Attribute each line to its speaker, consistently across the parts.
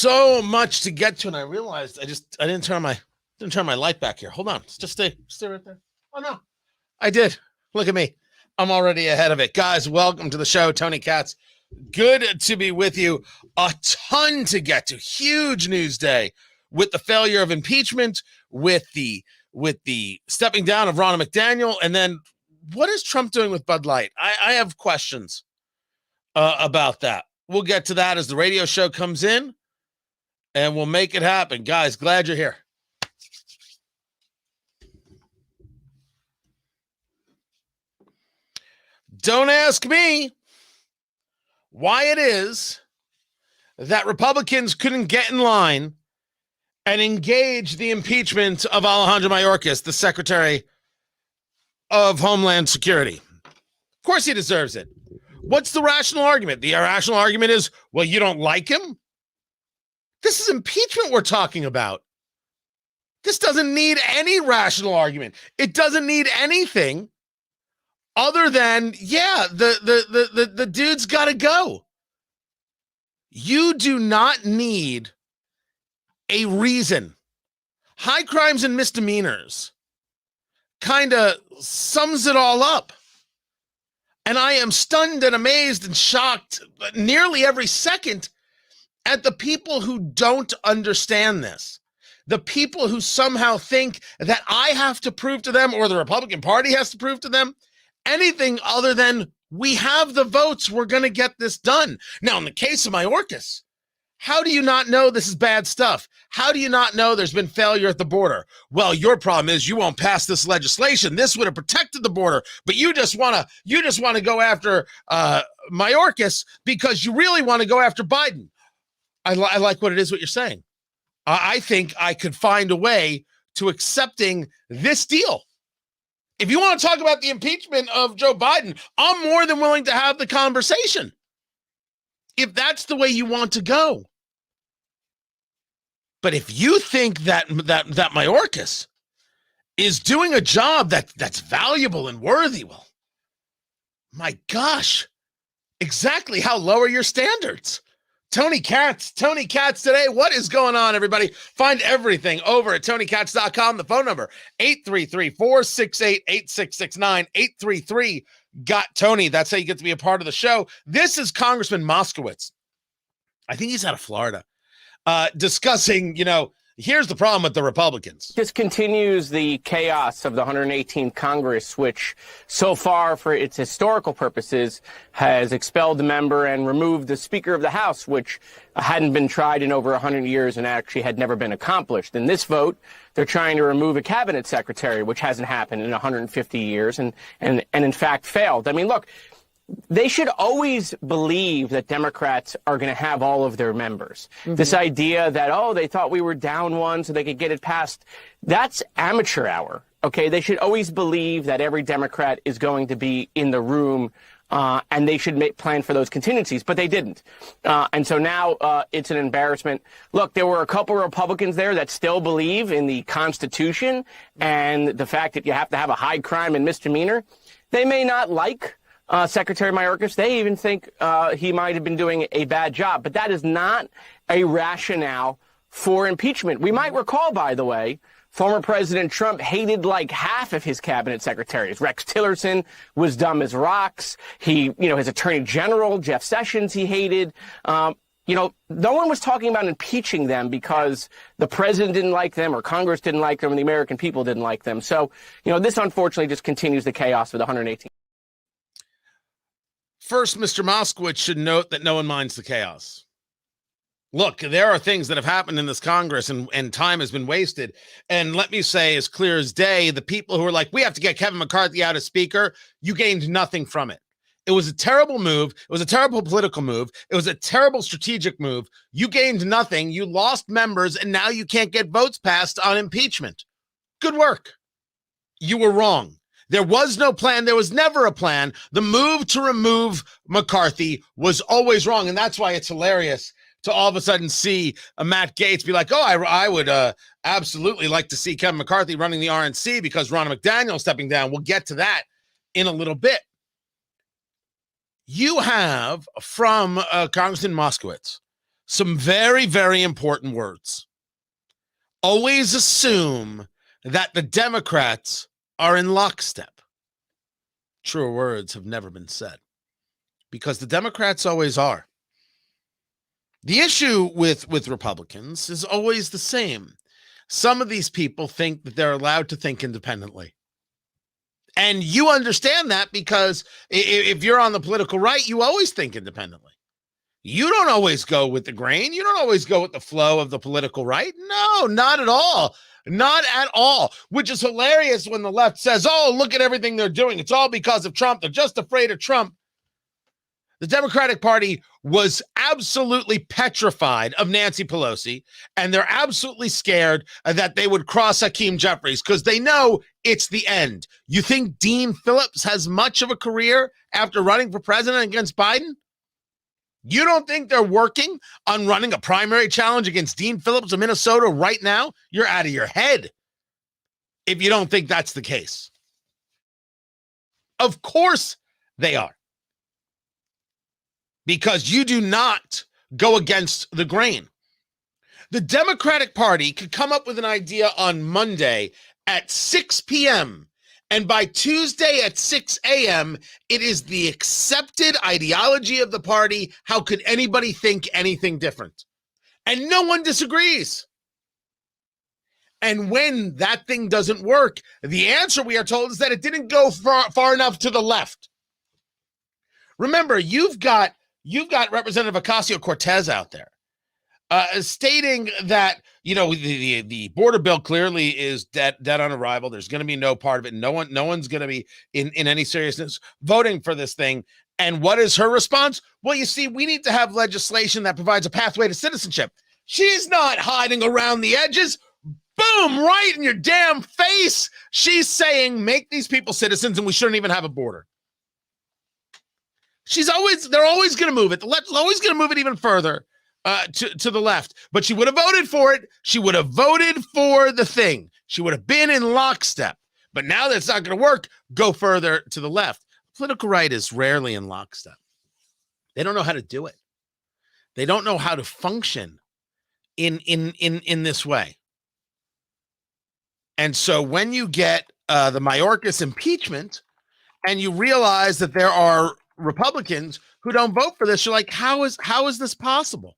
Speaker 1: so much to get to, and I realized I didn't turn my light back here. Hold on, just stay right there. Oh no, I did. Look at me. I'm already ahead of it. Guys, welcome to the show. Tony Katz. Good to be with you. A ton to get to. Huge news day with the failure of impeachment, with the stepping down of Ronna McDaniel, and then what is Trump doing with Bud Light? I have questions about that. We'll get to that as the radio show comes in, and we'll make it happen. Guys, glad you're here. Don't ask me why it is that Republicans couldn't get in line and engage the impeachment of Alejandro Mayorkas, the Secretary of Homeland Security. Of course he deserves it. What's the rational argument? The irrational argument is, well, you don't like him? This is impeachment we're talking about. This doesn't need any rational argument. It doesn't need anything other than, yeah, the dude's got to go. You do not need a reason. High crimes and misdemeanors kind of sums it all up. And I am stunned and amazed and shocked nearly every second at the people who don't understand this. The people who somehow think that I have to prove to them, or the Republican Party has to prove to them, anything other than we have the votes, we're going to get this done. Now, in the case of Mayorkas, how do you not know this is bad stuff? How do you not know there's been failure at the border? Well, your problem is you won't pass this legislation. This would have protected the border, but you just want to go after Mayorkas because you really want to go after Biden. I like what you're saying. I think I could find a way to accepting this deal. If you want to talk about the impeachment of Joe Biden, I'm more than willing to have the conversation. If that's the way you want to go. But if you think that Mayorkas is doing a job that's valuable and worthy, well, my gosh, exactly how low are your standards? Tony Katz today. What is going on, everybody? Find everything over at TonyKatz.com. The phone number, 833-468-8669, 833-GOT-TONY. That's how you get to be a part of the show. This is Congressman Moskowitz. I think he's out of Florida, discussing, here's the problem with the Republicans.
Speaker 2: This continues the chaos of the 118th Congress, which so far, for its historical purposes, has expelled the member and removed the Speaker of the House, which hadn't been tried in over 100 years and actually had never been accomplished. In this vote, they're trying to remove a cabinet secretary, which hasn't happened in 150 years and in fact failed. I mean, look, they should always believe that Democrats are going to have all of their members. Mm-hmm. This idea that, they thought we were down one so they could get it passed, that's amateur hour, okay? They should always believe that every Democrat is going to be in the room, and they should plan for those contingencies, but they didn't. And so now it's an embarrassment. Look, there were a couple of Republicans there that still believe in the Constitution and the fact that you have to have a high crime and misdemeanor. They may not like Secretary Mayorkas. They even think he might have been doing a bad job. But that is not a rationale for impeachment. We might recall, by the way, former President Trump hated like half of his cabinet secretaries. Rex Tillerson was dumb as rocks. His attorney general, Jeff Sessions, he hated. No one was talking about impeaching them because the president didn't like them or Congress didn't like them and the American people didn't like them. So, this unfortunately just continues the chaos of the 118.
Speaker 1: First, Mr. Moskowitz should note that no one minds the chaos. Look, there are things that have happened in this Congress and time has been wasted. And let me say, as clear as day, the people who are like, we have to get Kevin McCarthy out as Speaker, you gained nothing from it. It was a terrible move. It was a terrible political move. It was a terrible strategic move. You gained nothing. You lost members, and now you can't get votes passed on impeachment. Good work. You were wrong. There was no plan. There was never a plan. The move to remove McCarthy was always wrong, and that's why it's hilarious to all of a sudden see Matt Gaetz be like, I would absolutely like to see Kevin McCarthy running the RNC because Ronna McDaniel stepping down. We'll get to that in a little bit. You have from Congressman Moskowitz some very, very important words. Always assume that the Democrats are in lockstep. Truer words have never been said, because the Democrats always are. The issue with Republicans is always the same. Some of these people think that they're allowed to think independently. And you understand that because if you're on the political right, you always think independently. You don't always go with the grain. You don't always go with the flow of the political right. No, not at all. Not at all. Which is hilarious when the left says, oh, look at everything they're doing. It's all because of Trump. They're just afraid of Trump. The Democratic Party was absolutely petrified of Nancy Pelosi, and they're absolutely scared that they would cross Hakeem Jeffries because they know it's the end. You think Dean Phillips has much of a career after running for president against Biden? You don't think they're working on running a primary challenge against Dean Phillips of Minnesota right now? You're out of your head if you don't think that's the case. Of course they are. Because you do not go against the grain. The Democratic Party could come up with an idea on Monday at 6 p.m., and by Tuesday at 6 a.m., it is the accepted ideology of the party. How could anybody think anything different? And no one disagrees. And when that thing doesn't work, the answer, we are told, is that it didn't go far enough to the left. Remember, you've got Representative Ocasio-Cortez out there stating that, you know, the border bill clearly is dead on arrival. There's going to be no part of it. No one's going to be in any seriousness voting for this thing. And what is her response? Well, you see, we need to have legislation that provides a pathway to citizenship. She's not hiding around the edges. Boom, right in your damn face. She's saying, make these people citizens and we shouldn't even have a border. They're always going to move it. The left's always going to move it even further to the left. But she would have voted for it. She would have voted for the thing. She would have been in lockstep. But now that it's not going to work, go further to the left. The political right is rarely in lockstep. They don't know how to do it. They don't know how to function in this way. And so when you get the Mayorkas impeachment and you realize that there are Republicans who don't vote for this, you're like, how is this possible?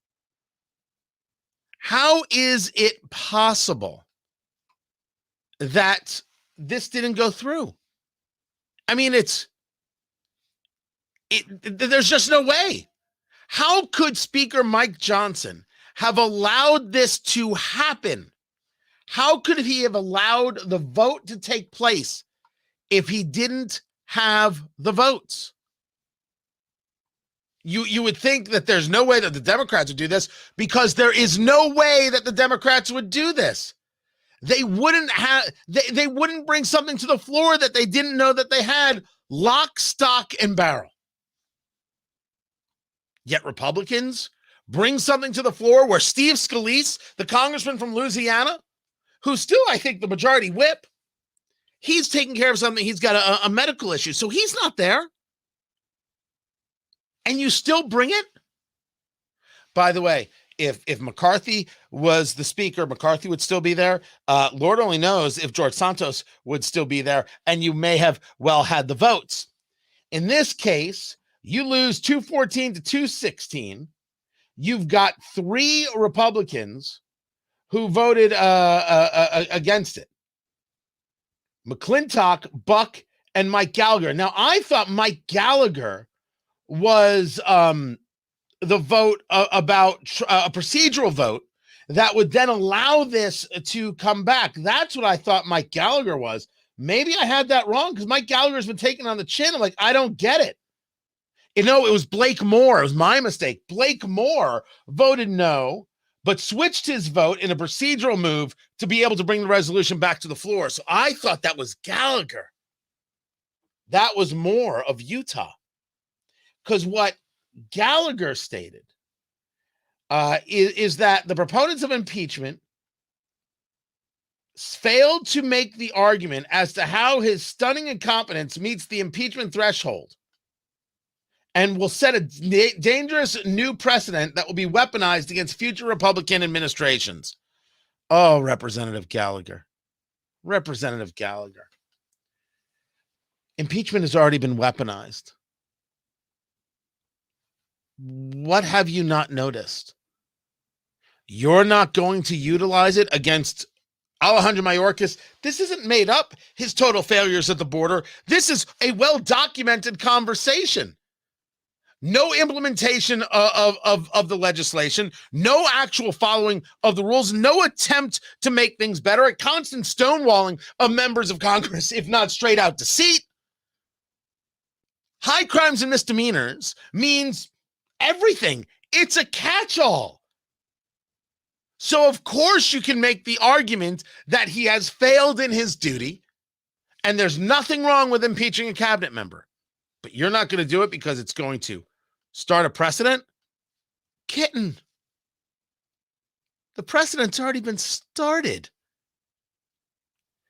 Speaker 1: How is it possible that this didn't go through? I mean, there's just no way. How could Speaker Mike Johnson have allowed this to happen? How could he have allowed the vote to take place if he didn't have the votes? You would think that there's no way that the Democrats would do this, because there is no way that the Democrats would do this. They wouldn't bring something to the floor that they didn't know that they had, lock, stock, and barrel. Yet Republicans bring something to the floor where Steve Scalise, the congressman from Louisiana, who's still, I think, the majority whip, he's taking care of something. He's got a medical issue, so he's not there. And you still bring it? By the way, if McCarthy was the speaker, McCarthy would still be there. Lord only knows if George Santos would still be there, and you may have well had the votes. In this case, you lose 214 to 216. You've got 3 Republicans who voted against it: McClintock, Buck, and Mike Gallagher. Now, I thought Mike Gallagher was the vote about a procedural vote that would then allow this to come back. That's what I thought Mike Gallagher was. Maybe I had that wrong, because Mike Gallagher's been taken on the chin. I'm like, I don't get it. You know, it was Blake Moore. It was my mistake. Blake Moore voted no, but switched his vote in a procedural move to be able to bring the resolution back to the floor. So I thought that was Gallagher. That was Moore of Utah. Because what Gallagher stated is that the proponents of impeachment failed to make the argument as to how his stunning incompetence meets the impeachment threshold. and will set a dangerous new precedent that will be weaponized against future Republican administrations. Oh, Representative Gallagher. Representative Gallagher. Impeachment has already been weaponized. What have you not noticed? You're not going to utilize it against Alejandro Mayorkas. This isn't made up, his total failures at the border. This is a well-documented conversation. No implementation of the legislation, no actual following of the rules, no attempt to make things better, a constant stonewalling of members of Congress, if not straight out deceit. High crimes and misdemeanors means everything. It's a catch-all. So, of course, you can make the argument that he has failed in his duty, and there's nothing wrong with impeaching a cabinet member. But you're not going to do it because it's going to start a precedent? Kitten. The precedent's already been started.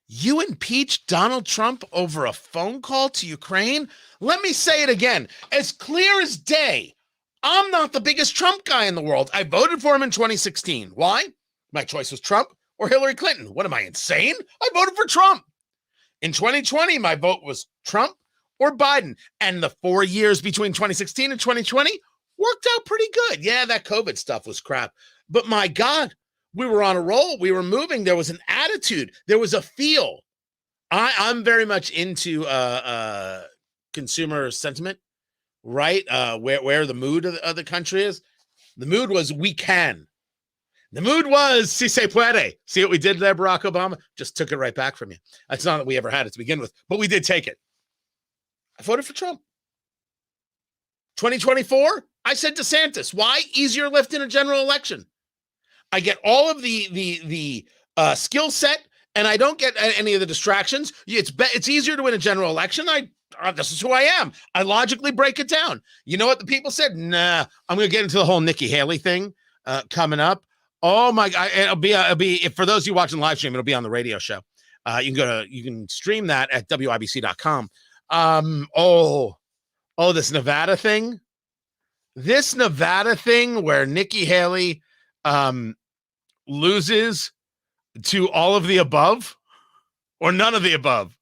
Speaker 1: You impeached Donald Trump over a phone call to Ukraine? Let me say it again. As clear as day, I'm not the biggest Trump guy in the world. I voted for him in 2016. Why? My choice was Trump or Hillary Clinton. What am I, insane? I voted for Trump. In 2020, my vote was Trump or Biden. And the 4 years between 2016 and 2020 worked out pretty good. Yeah, that COVID stuff was crap. But my God, we were on a roll. We were moving. There was an attitude. There was a feel. I'm very much into consumer sentiment, right? Where the mood of the country is. The mood was we can. The mood was si se puede. See what we did there, Barack Obama? Just took it right back from you. That's not that we ever had it to begin with, but we did take it. I voted for Trump. 2024, I said DeSantis. Why? Easier lift in a general election. I get all of the skill set, and I don't get any of the distractions. It's easier to win a general election. This is who I am. I logically break it down. You know what the people said? Nah, I'm going to get into the whole Nikki Haley thing coming up. Oh my God! It'll be for those of you watching live stream. It'll be on the radio show. You can stream that at wibc.com. This Nevada thing. This Nevada thing where Nikki Haley loses to all of the above or none of the above.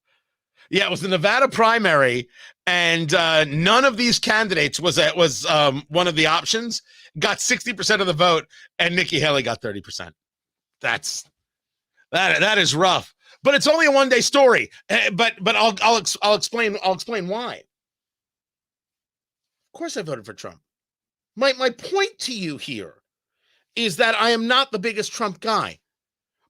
Speaker 1: Yeah, it was the Nevada primary, and none of these candidates was one of the options. Got 60% of the vote, and Nikki Haley got 30%. That is rough. But it's only a one-day story. But I'll explain why. Of course, I voted for Trump. My point to you here is that I am not the biggest Trump guy.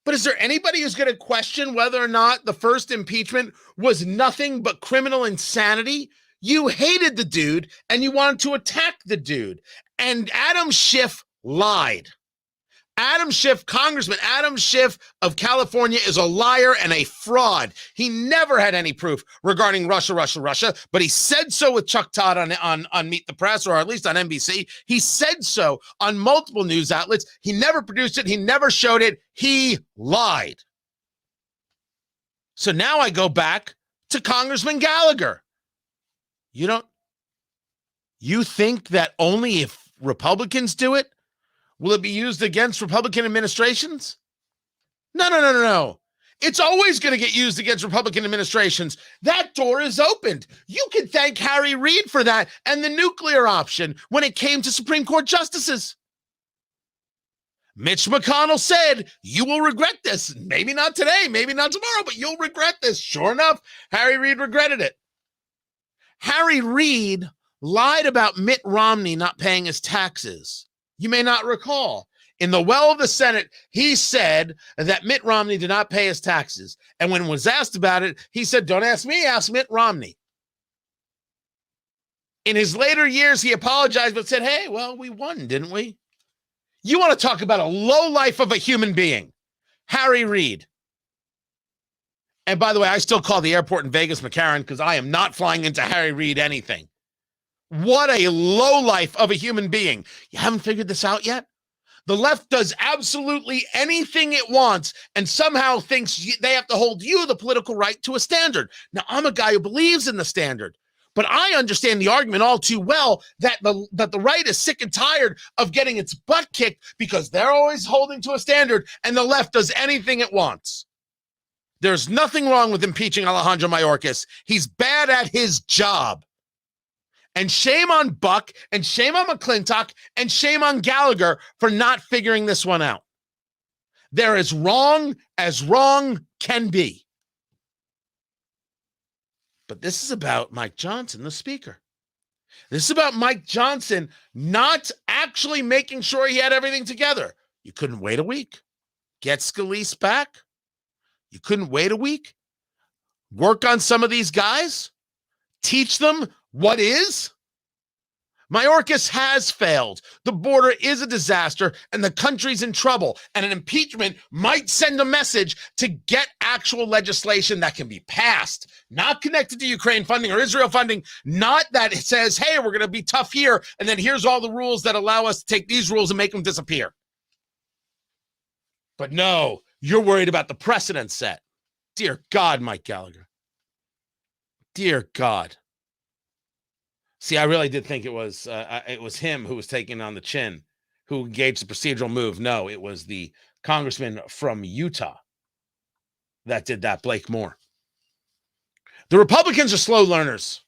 Speaker 1: But is there anybody who's going to question whether or not the first impeachment was nothing but criminal insanity? You hated the dude and you wanted to attack the dude. And Adam Schiff lied. Congressman Adam Schiff of California is a liar and a fraud. He never had any proof regarding Russia, but he said so with Chuck Todd on Meet the Press, or at least on NBC. He said so on multiple news outlets. He never produced it. He never showed it. He lied. So now I go back to Congressman Gallagher. You think that only if Republicans do it, will it be used against Republican administrations? No. It's always going to get used against Republican administrations. That door is opened. You can thank Harry Reid for that and the nuclear option when it came to Supreme Court justices. Mitch McConnell said, you will regret this. Maybe not today, maybe not tomorrow, but you'll regret this. Sure enough, Harry Reid regretted it. Harry Reid lied about Mitt Romney not paying his taxes. You may not recall. In the well of the Senate, he said that Mitt Romney did not pay his taxes. And when was asked about it, he said, don't ask me, ask Mitt Romney. In his later years, he apologized, but said, hey, well, we won, didn't we? You want to talk about a lowlife of a human being, Harry Reid. And by the way, I still call the airport in Vegas McCarran because I am not flying into Harry Reid anything. What a lowlife of a human being. You haven't figured this out yet? The left does absolutely anything it wants and somehow thinks they have to hold you, the political right, to a standard. Now, I'm a guy who believes in the standard, But I understand the argument all too well that the right is sick and tired of getting its butt kicked because they're always holding to a standard and the left does anything it wants. There's nothing wrong with impeaching Alejandro Mayorkas. He's bad at his job. And shame on Buck, and shame on McClintock, and shame on Gallagher for not figuring this one out. They're as wrong can be. But this is about Mike Johnson, the speaker. This is about Mike Johnson not actually making sure he had everything together. You couldn't wait a week. Get Scalise back. You couldn't wait a week. Work on some of these guys. Teach them what is. Mayorkas has failed. The border is a disaster and the country's in trouble. And an impeachment might send a message to get actual legislation that can be passed, not connected to Ukraine funding or Israel funding, not that it says, hey, we're going to be tough here. And then here's all the rules that allow us to take these rules and make them disappear. But no, you're worried about the precedent set. Dear God, Mike Gallagher. Dear God. See, I really did think it was him who was taking on the chin, who engaged the procedural move. No, it was the congressman from Utah that did that, Blake Moore. The Republicans are slow learners,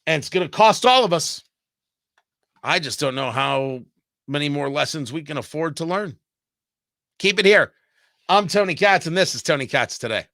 Speaker 1: and it's going to cost all of us. I just don't know how many more lessons we can afford to learn. Keep it here. I'm Tony Katz, and this is Tony Katz Today.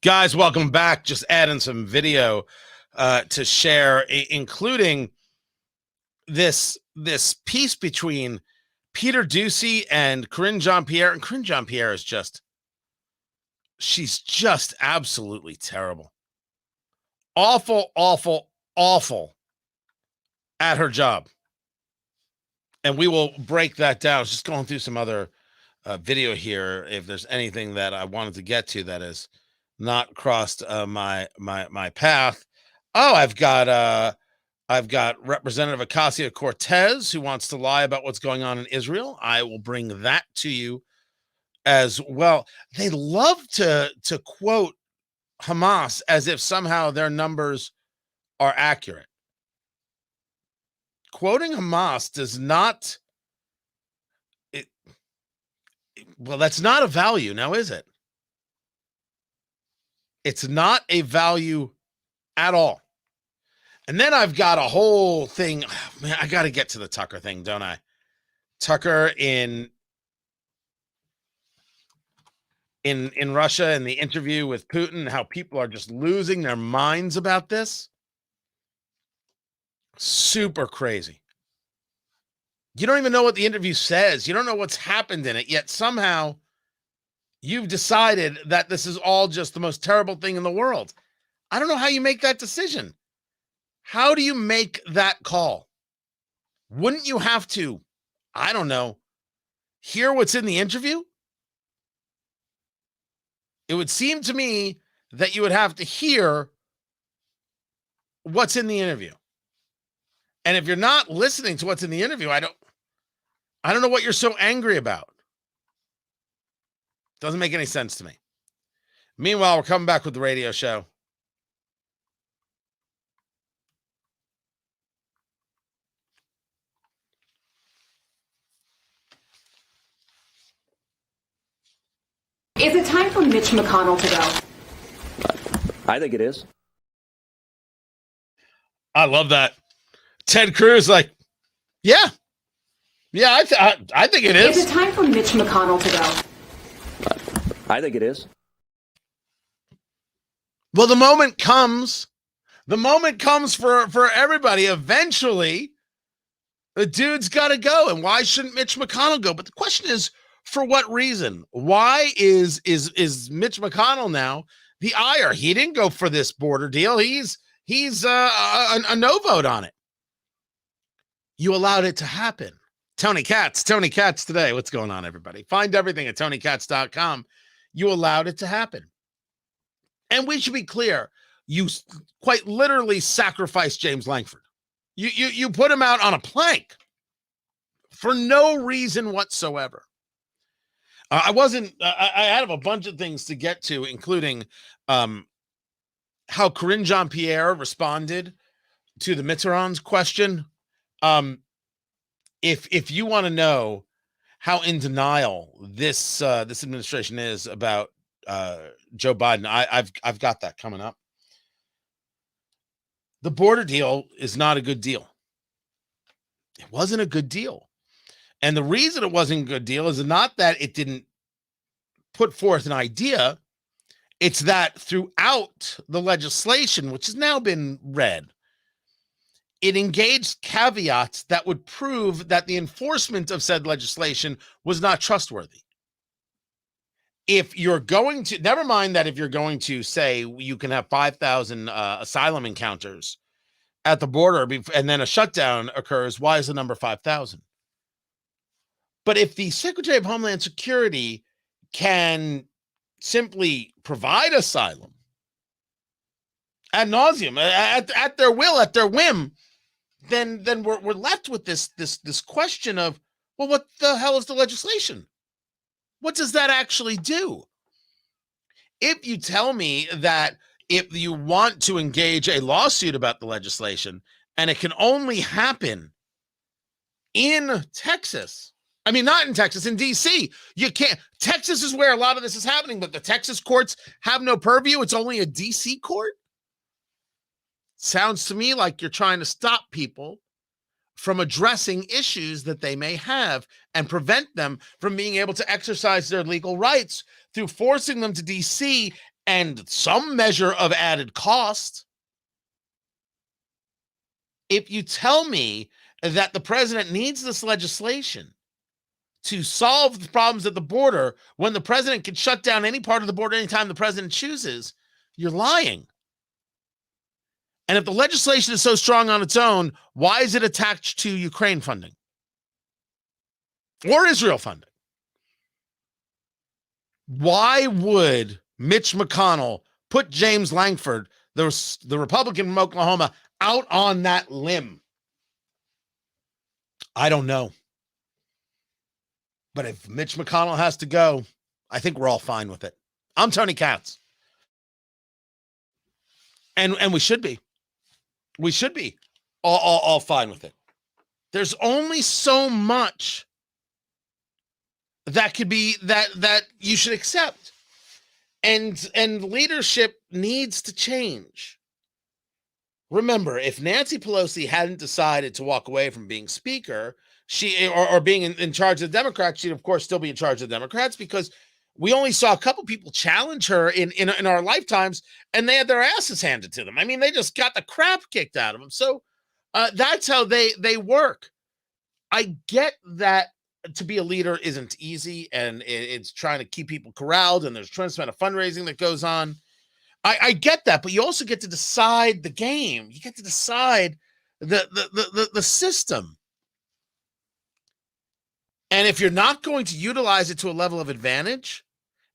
Speaker 1: Guys, welcome back. Just adding some video to share, including this piece between Peter Doocy and Karine Jean-Pierre. And Karine Jean-Pierre is she's just absolutely terrible. Awful, awful, awful at her job. And we will break that down. I was just going through some other video here. If there's anything that I wanted to get to that is not crossed my path. Oh, I've got Representative Ocasio-Cortez who wants to lie about what's going on in Israel. I will bring that to you as well. They love to quote Hamas as if somehow their numbers are accurate. Quoting Hamas does not. Well, that's not a value now, is it? It's not a value at all. And then I've got a whole thing. Man, I got to get to the Tucker thing, don't I? Tucker in in Russia and the interview with Putin, how people are just losing their minds about this. Super crazy. You don't even know what the interview says. You don't know what's happened in it, yet somehow you've decided that this is all just the most terrible thing in the world. I don't know how you make that decision. How do you make that call? Wouldn't you have to, I don't know, hear what's in the interview? It would seem to me that you would have to hear what's in the interview. And if you're not listening to what's in the interview, I don't know what you're so angry about. Doesn't make any sense to me. Meanwhile, we're coming back with the radio show.
Speaker 3: Is it time for Mitch McConnell to go?
Speaker 4: I think it is.
Speaker 1: I love that. Ted Cruz, like, yeah, I think it is.
Speaker 3: Is it time for Mitch McConnell to go?
Speaker 4: I think it is.
Speaker 1: Well, the moment comes for everybody. Eventually, the dude's got to go. And why shouldn't Mitch McConnell go? But the question is, for what reason? Why is Mitch McConnell now the ire? He didn't go for this border deal. He's a no vote on it. You allowed it to happen. Tony Katz today. What's going on, everybody? Find everything at TonyKatz.com. You allowed it to happen. And we should be clear. You quite literally sacrificed James Lankford. You put him out on a plank for no reason whatsoever. I had a bunch of things to get to, including how Karine Jean-Pierre responded to the Mitterrand's question. If you want to know how in denial this administration is about Joe Biden, I've got that coming up. The border deal is not a good deal. It wasn't a good deal. And the reason it wasn't a good deal is not that it didn't put forth an idea. It's that throughout the legislation, which has now been read, it engaged caveats that would prove that the enforcement of said legislation was not trustworthy. If you're going to, never mind that if you're going to say you can have 5,000 asylum encounters at the border and then a shutdown occurs, why is the number 5,000? But if the Secretary of Homeland Security can simply provide asylum ad nauseum, at their will, at their whim, then we're left with this question of, well, what the hell is the legislation? What does that actually do? If you tell me that if you want to engage a lawsuit about the legislation and it can only happen in Texas, I mean, not in Texas, in D.C., you can't. Texas is where a lot of this is happening, but the Texas courts have no purview. It's only a D.C. court. Sounds to me like you're trying to stop people from addressing issues that they may have and prevent them from being able to exercise their legal rights through forcing them to D.C. and some measure of added cost. If you tell me that the president needs this legislation to solve the problems at the border when the president can shut down any part of the border anytime the president chooses, you're lying. And if the legislation is so strong on its own, why is it attached to Ukraine funding or Israel funding? Why would Mitch McConnell put James Lankford, the Republican from Oklahoma, out on that limb? I don't know. But if Mitch McConnell has to go, I think we're all fine with it. I'm Tony Katz. And we should be. We should be all fine with it. There's only so much that could be that you should accept. And leadership needs to change. Remember, if Nancy Pelosi hadn't decided to walk away from being speaker, or being in charge of the Democrats, she'd of course still be in charge of the Democrats, because We only saw a couple people challenge her in our lifetimes, and they had their asses handed to them. I mean, they just got the crap kicked out of them. So that's how they work. I get that to be a leader isn't easy, and it's trying to keep people corralled, and there's a tremendous amount of fundraising that goes on. I get that, but you also get to decide the game. You get to decide the system. And if you're not going to utilize it to a level of advantage,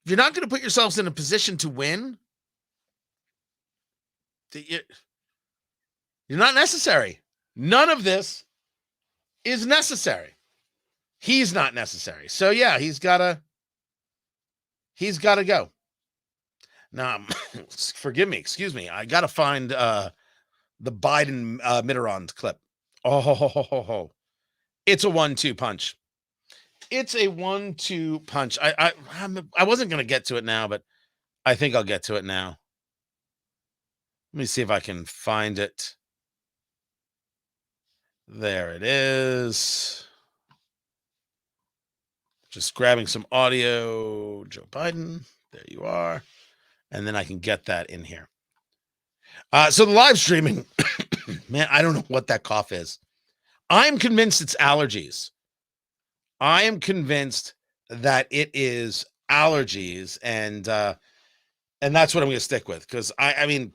Speaker 1: if you're not going to put yourselves in a position to win, you're not necessary. None of this is necessary. He's not necessary. So yeah, he's gotta go. Now, forgive me, excuse me. I gotta find the Biden Mitterrand clip. Oh, it's a 1-2 punch. It's a 1-2 punch. I wasn't gonna get to it now, but I think I'll get to it now. Let me see if I can find it. There it is. Just grabbing some audio. Joe Biden. There you are. And then I can get that in here. So the live streaming, man, I don't know what that cough is. I'm convinced it's allergies. I am convinced that it is allergies, and that's what I'm going to stick with, because I mean,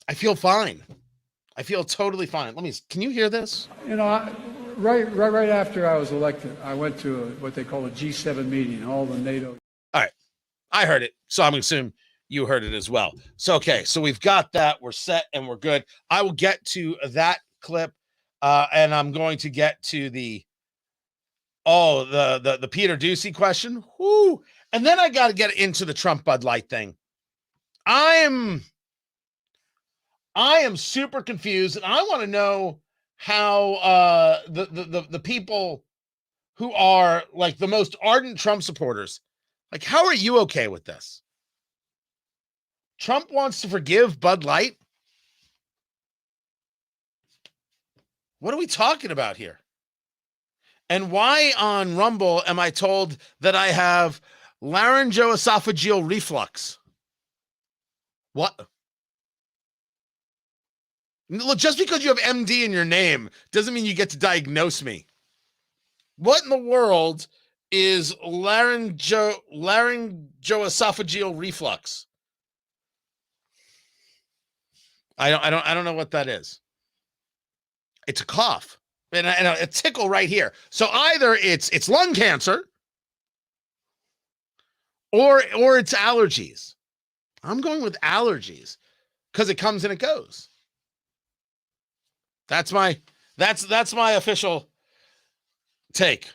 Speaker 1: I feel fine. I feel totally fine. Can you hear this?
Speaker 4: You know, right after I was elected, I went to what they call a G7 meeting, all the NATO.
Speaker 1: All right. I heard it. So I'm going to assume you heard it as well. So, okay. So we've got that. We're set and we're good. I will get to that clip, and I'm going to get to the Peter Doocy question. Whoo. And then I got to get into the Trump Bud Light thing. I am super confused, and I want to know how the people who are like the most ardent Trump supporters, like, how are you okay with this? Trump wants to forgive Bud Light? What are we talking about here? And why on Rumble am I told that I have laryngoesophageal reflux? What? Look, just because you have MD in your name doesn't mean you get to diagnose me. What in the world is laryngoesophageal reflux? I don't know what that is. It's a cough and a tickle right here. So either it's lung cancer or it's allergies. I'm going with allergies because it comes and it goes. That's my official take.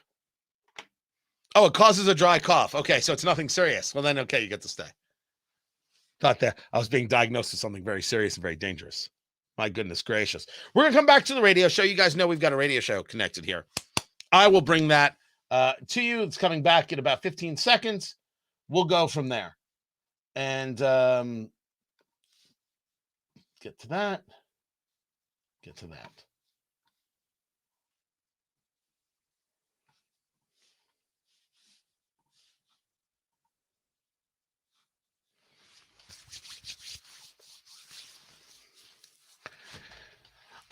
Speaker 1: Oh, it causes a dry cough. Okay, so it's nothing serious. Well then, okay, you get to stay. Thought that I was being diagnosed with something very serious and very dangerous. My goodness gracious. We're going to come back to the radio show. You guys know we've got a radio show connected here. I will bring that to you. It's coming back in about 15 seconds. We'll go from there. And get to that. Get to that.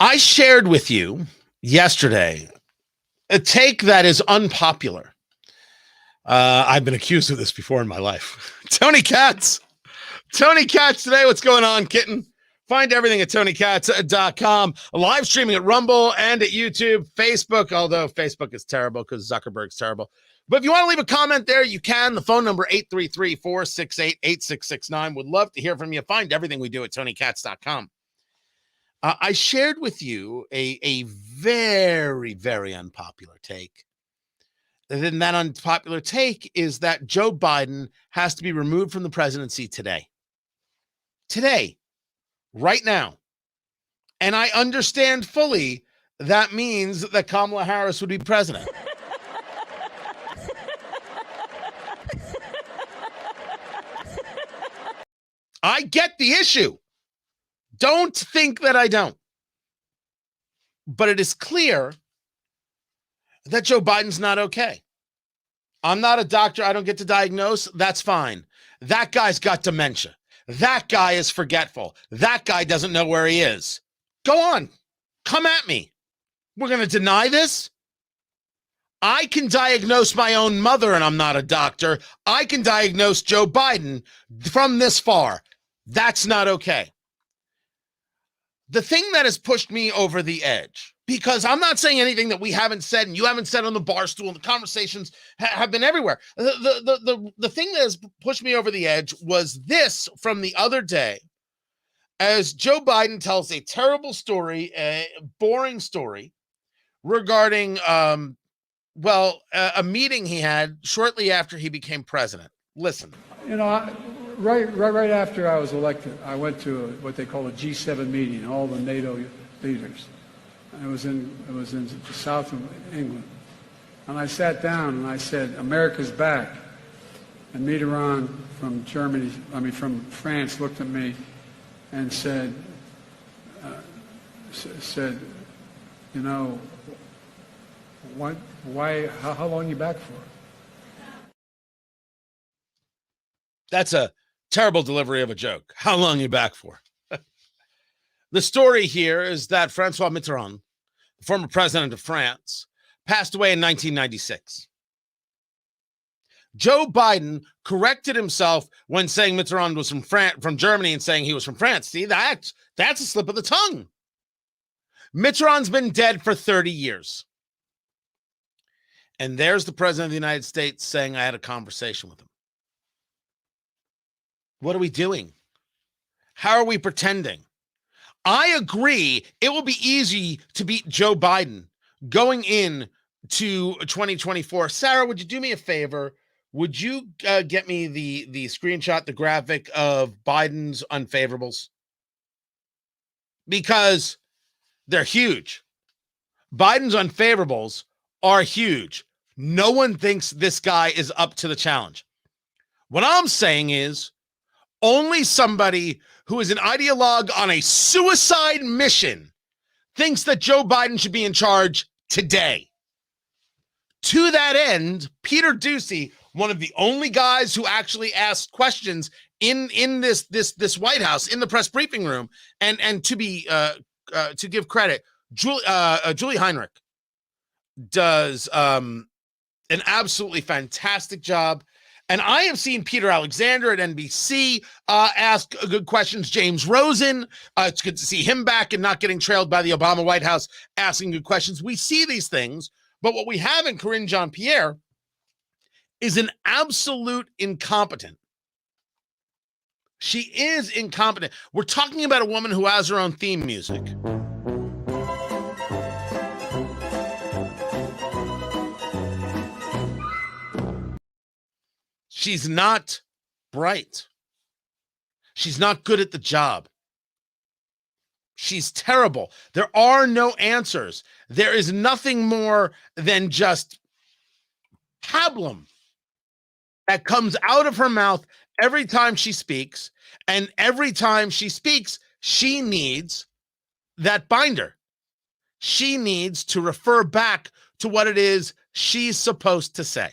Speaker 1: I shared with you yesterday a take that is unpopular. I've been accused of this before in my life. Tony Katz. Tony Katz today. What's going on, kitten? Find everything at TonyKatz.com. Live streaming at Rumble and at YouTube, Facebook, although Facebook is terrible because Zuckerberg's terrible. But if you want to leave a comment there, you can. The phone number 833-468-8669. Would love to hear from you. Find everything we do at TonyKatz.com. I shared with you a very, very unpopular take. And then that unpopular take is that Joe Biden has to be removed from the presidency today. Today. Right now. And I understand fully that means that Kamala Harris would be president. I get the issue. Don't think that I don't. But it is clear that Joe Biden's not okay. I'm not a doctor. I don't get to diagnose. That's fine. That guy's got dementia. That guy is forgetful. That guy doesn't know where he is. Go on. Come at me. We're going to deny this? I can diagnose my own mother, and I'm not a doctor. I can diagnose Joe Biden from this far. That's not okay. The thing that has pushed me over the edge, because I'm not saying anything that we haven't said and you haven't said on the bar stool, and the conversations have been everywhere. The thing that has pushed me over the edge was this from the other day, as Joe Biden tells a terrible story, a boring story regarding, a meeting he had shortly after he became president. Listen.
Speaker 4: You know, right after I was elected, I went to what they call a G7 meeting, all the NATO leaders. It was in the south of England. And I sat down and I said, America's back. And Mitterrand from France looked at me and said, you know, how long are you back for?
Speaker 1: That's a terrible delivery of a joke. How long are you back for? The story here is that Francois Mitterrand, the former president of France, passed away in 1996. Joe Biden corrected himself when saying Mitterrand was from Germany and saying he was from France. See, that's a slip of the tongue. Mitterrand's been dead for 30 years. And there's the president of the United States saying I had a conversation with him. What are we doing? How are we pretending? I agree it will be easy to beat Joe Biden going in to 2024. Sarah, would you do me a favor? Would you get me the screenshot, the graphic of Biden's unfavorables? Because they're huge. Biden's unfavorables are huge. No one thinks this guy is up to the challenge. What I'm saying is only somebody who is an ideologue on a suicide mission thinks that Joe Biden should be in charge today. To that end, Peter Doocy, one of the only guys who actually asked questions in this White House, in the press briefing room, and to give credit, Julie Heinrich does an absolutely fantastic job. And I have seen Peter Alexander at NBC ask good questions. James Rosen, it's good to see him back and not getting trailed by the Obama White House asking good questions. We see these things, but what we have in Karine Jean-Pierre is an absolute incompetent. She is incompetent. We're talking about a woman who has her own theme music. She's not bright. She's not good at the job. She's terrible. There are no answers. There is nothing more than just pablum that comes out of her mouth every time she speaks. And every time she speaks, she needs that binder. She needs to refer back to what it is she's supposed to say.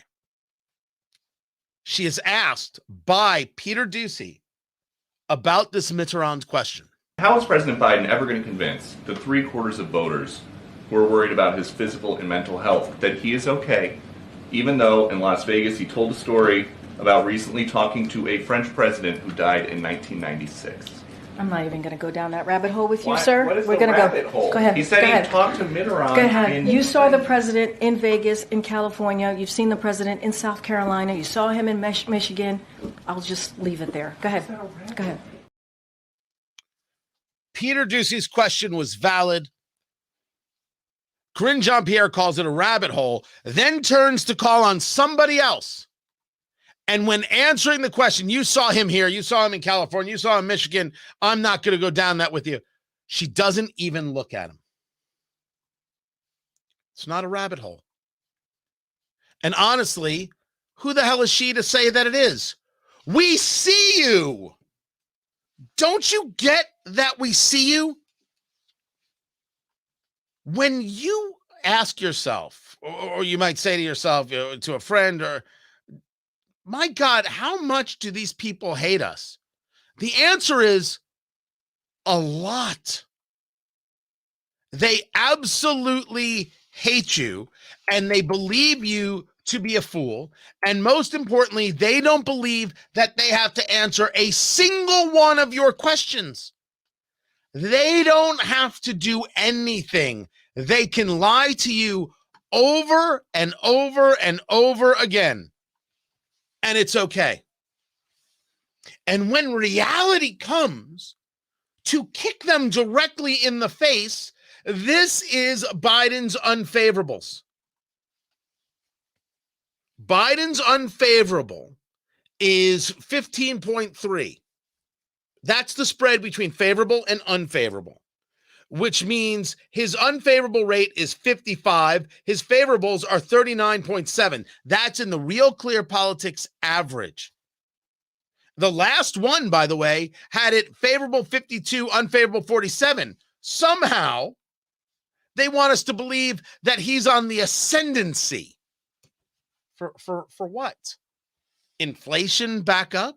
Speaker 1: She is asked by Peter Doocy about this Mitterrand question.
Speaker 5: How is President Biden ever going to convince the 3/4 of voters who are worried about his physical and mental health that he is okay, even though in Las Vegas he told a story about recently talking to a French president who died in 1996?
Speaker 6: I'm not even going to go down that rabbit hole with you,
Speaker 5: What?
Speaker 6: sir.
Speaker 5: What is
Speaker 6: We're
Speaker 5: the
Speaker 6: going
Speaker 5: rabbit
Speaker 6: to
Speaker 5: hole?
Speaker 6: go ahead.
Speaker 5: He said
Speaker 6: go
Speaker 5: he
Speaker 6: ahead.
Speaker 5: talked to Mitterrand.
Speaker 6: Go ahead.
Speaker 5: in-
Speaker 6: You saw the president in Vegas, in California. You've seen the president in South Carolina. You saw him in Michigan. I'll just leave it there. Go ahead. Go ahead.
Speaker 1: Peter Doocy's question was valid. Karine Jean-Pierre calls it a rabbit hole, then turns to call on somebody else. And when answering the question, you saw him here, you saw him in California, you saw him in Michigan, I'm not going to go down that with you. She doesn't even look at him. It's not a rabbit hole. And honestly, who the hell is she to say that it is? We see you. Don't you get that we see you? When you ask yourself, or you might say to yourself, to a friend, or my God, how much do these people hate us? The answer is a lot. They absolutely hate you, and they believe you to be a fool. And most importantly, they don't believe that they have to answer a single one of your questions. They don't have to do anything. They can lie to you over and over and over again, and it's okay. And when reality comes to kick them directly in the face, this is Biden's unfavorables. Biden's unfavorable is 15.3. That's the spread between favorable and unfavorable, which means his unfavorable rate is 55. His favorables are 39.7. That's in the Real Clear Politics average. The last one, by the way, had it favorable 52, unfavorable 47. Somehow, they want us to believe that he's on the ascendancy. For what? Inflation back up?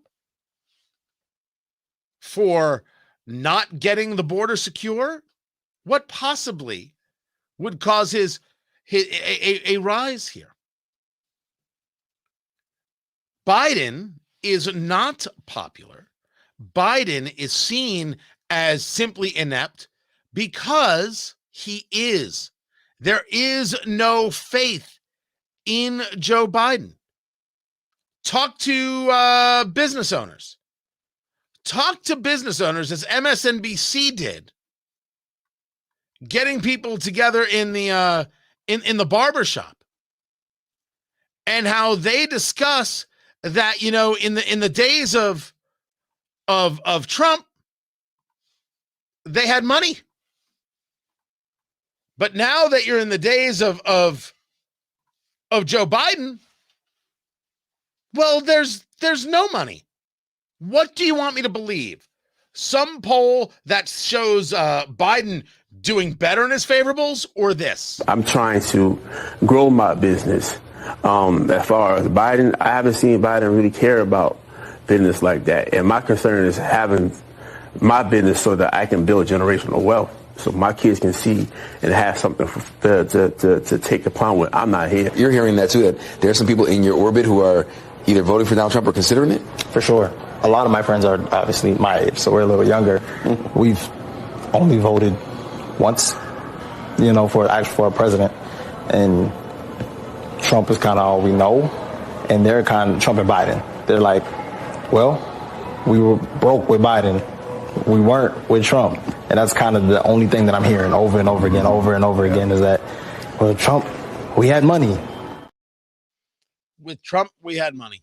Speaker 1: For not getting the border secure? What possibly would cause a rise here? Biden is not popular. Biden is seen as simply inept because he is. There is no faith in Joe Biden. Talk to business owners. Talk to business owners, as MSNBC did, getting people together in the barbershop, and how they discuss that, you know, in the days of Trump, they had money. But now that you're in the days of Joe Biden, well, there's no money. What do you want me to believe? Some poll that shows Biden doing better in his favorables, or this?
Speaker 7: I'm trying to grow my business. As far as Biden, I haven't seen Biden really care about business like that. And my concern is having my business so that I can build generational wealth, so my kids can see and have something to take upon when I'm not here.
Speaker 8: You're hearing that too, that there's some people in your orbit who are either voting for Donald Trump or considering it?
Speaker 9: For sure. A lot of my friends are obviously my age, so we're a little younger. We've only voted once, you know, for a president. And Trump is kind of all we know. And they're kind of Trump and Biden. They're like, well, we were broke with Biden. We weren't with Trump. And that's kind of the only thing that I'm hearing over and over again, is that, well, Trump, we had money.
Speaker 1: With Trump, we had money.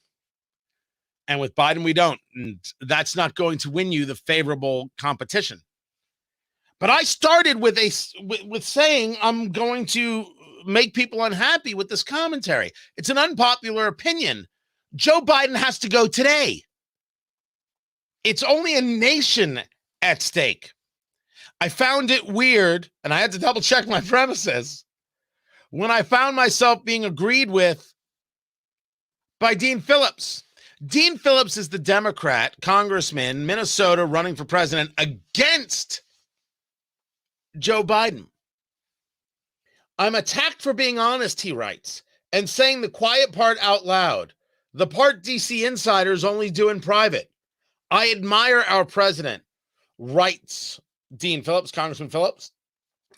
Speaker 1: And with Biden, we don't. And that's not going to win you the favorable competition. But I started with saying I'm going to make people unhappy with this commentary. It's an unpopular opinion. Joe Biden has to go today. It's only a nation at stake. I found it weird, and I had to double check my premises, when I found myself being agreed with by Dean Phillips. Dean Phillips is the Democrat congressman, Minnesota, running for president against Joe Biden. I'm attacked for being honest, he writes, and saying the quiet part out loud. The part DC insiders only do in private. I admire our president, writes Dean Phillips, Congressman Phillips.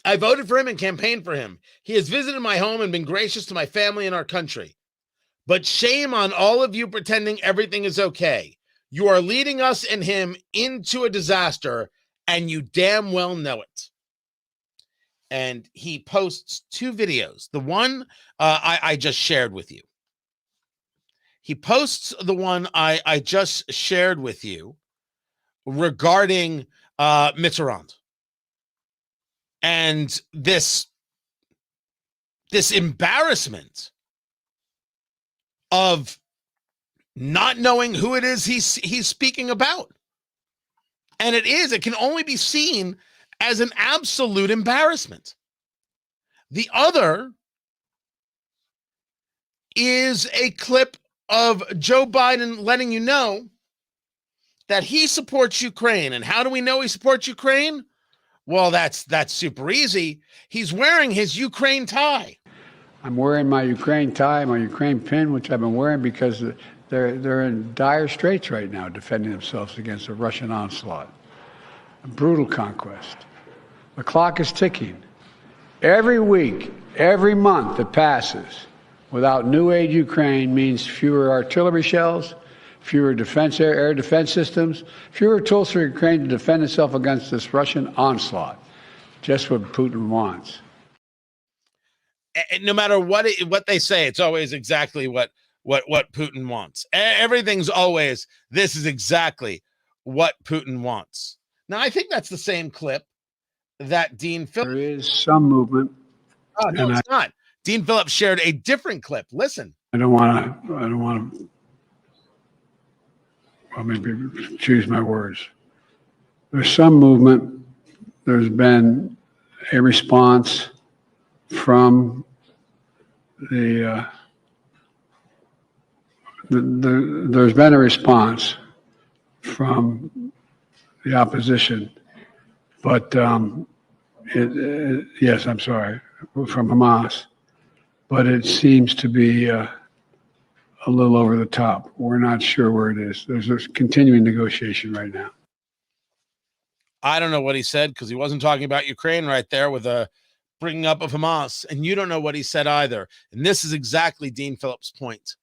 Speaker 1: I voted for him and campaigned for him. He has visited my home and been gracious to my family and our country. But shame on all of you pretending everything is okay. You are leading us and him into a disaster, and you damn well know it. And he posts two videos. The one I just shared with you. He posts the one I just shared with you regarding Mitterrand. And this embarrassment of not knowing who it is he's speaking about. And it can only be seen as an absolute embarrassment. The other is a clip of Joe Biden letting you know that he supports Ukraine. And how do we know he supports Ukraine? Well, that's super easy. He's wearing his Ukraine tie.
Speaker 4: I'm wearing my Ukraine tie, my Ukraine pin, which I've been wearing because they're in dire straits right now, defending themselves against a Russian onslaught, a brutal conquest. The clock is ticking. Every week, every month that passes without new aid Ukraine means fewer artillery shells, fewer air defense systems, fewer tools for Ukraine to defend itself against this Russian onslaught. Just what Putin wants.
Speaker 1: No matter what they say, it's always exactly what Putin wants. Everything's always, this is exactly what Putin wants. Now, I think that's the same clip that Dean Phillips.
Speaker 4: There is some movement.
Speaker 1: Oh, no, it's not. Dean Phillips shared a different clip. Listen.
Speaker 4: I don't want to, well, maybe choose my words. There's some movement. There's been a response from there's been a response from the opposition, but yes, I'm sorry, from Hamas, but it seems to be a little over the top. We're not sure where it is. There's a continuing negotiation right now.
Speaker 1: I don't know what he said because he wasn't talking about Ukraine right there with a bringing up of Hamas, and you don't know what he said either. And this is exactly Dean Phillips' point.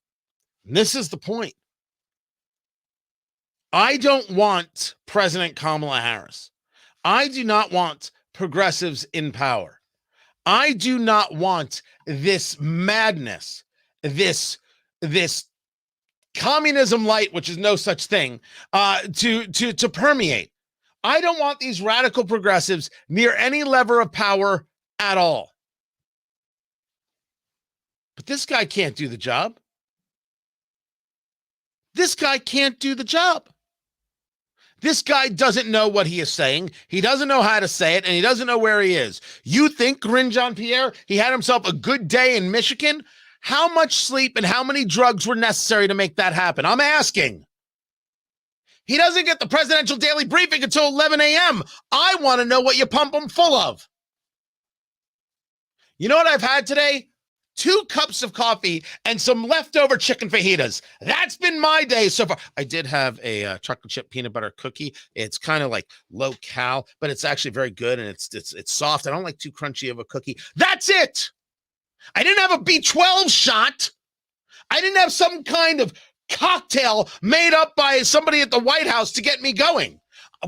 Speaker 1: And this is the point. I don't want President Kamala Harris. I do not want progressives in power. I do not want this madness, this communism light, which is no such thing, to permeate. I don't want these radical progressives near any lever of power at all. But this guy can't do the job. This guy can't do the job. This guy doesn't know what he is saying. He doesn't know how to say it, and he doesn't know where he is. You think Karine Jean-Pierre, he had himself a good day in Michigan? How much sleep and how many drugs were necessary to make that happen? I'm asking. He doesn't get the presidential daily briefing until 11 a.m. I want to know what you pump him full of. You know what I've had today? 2 cups of coffee and some leftover chicken fajitas. That's been my day so far. I did have a chocolate chip peanut butter cookie. It's kind of like low cal, but it's actually very good, and it's soft. I don't like too crunchy of a cookie. That's it. I didn't have a B12 shot. I didn't have some kind of cocktail made up by somebody at the White House to get me going.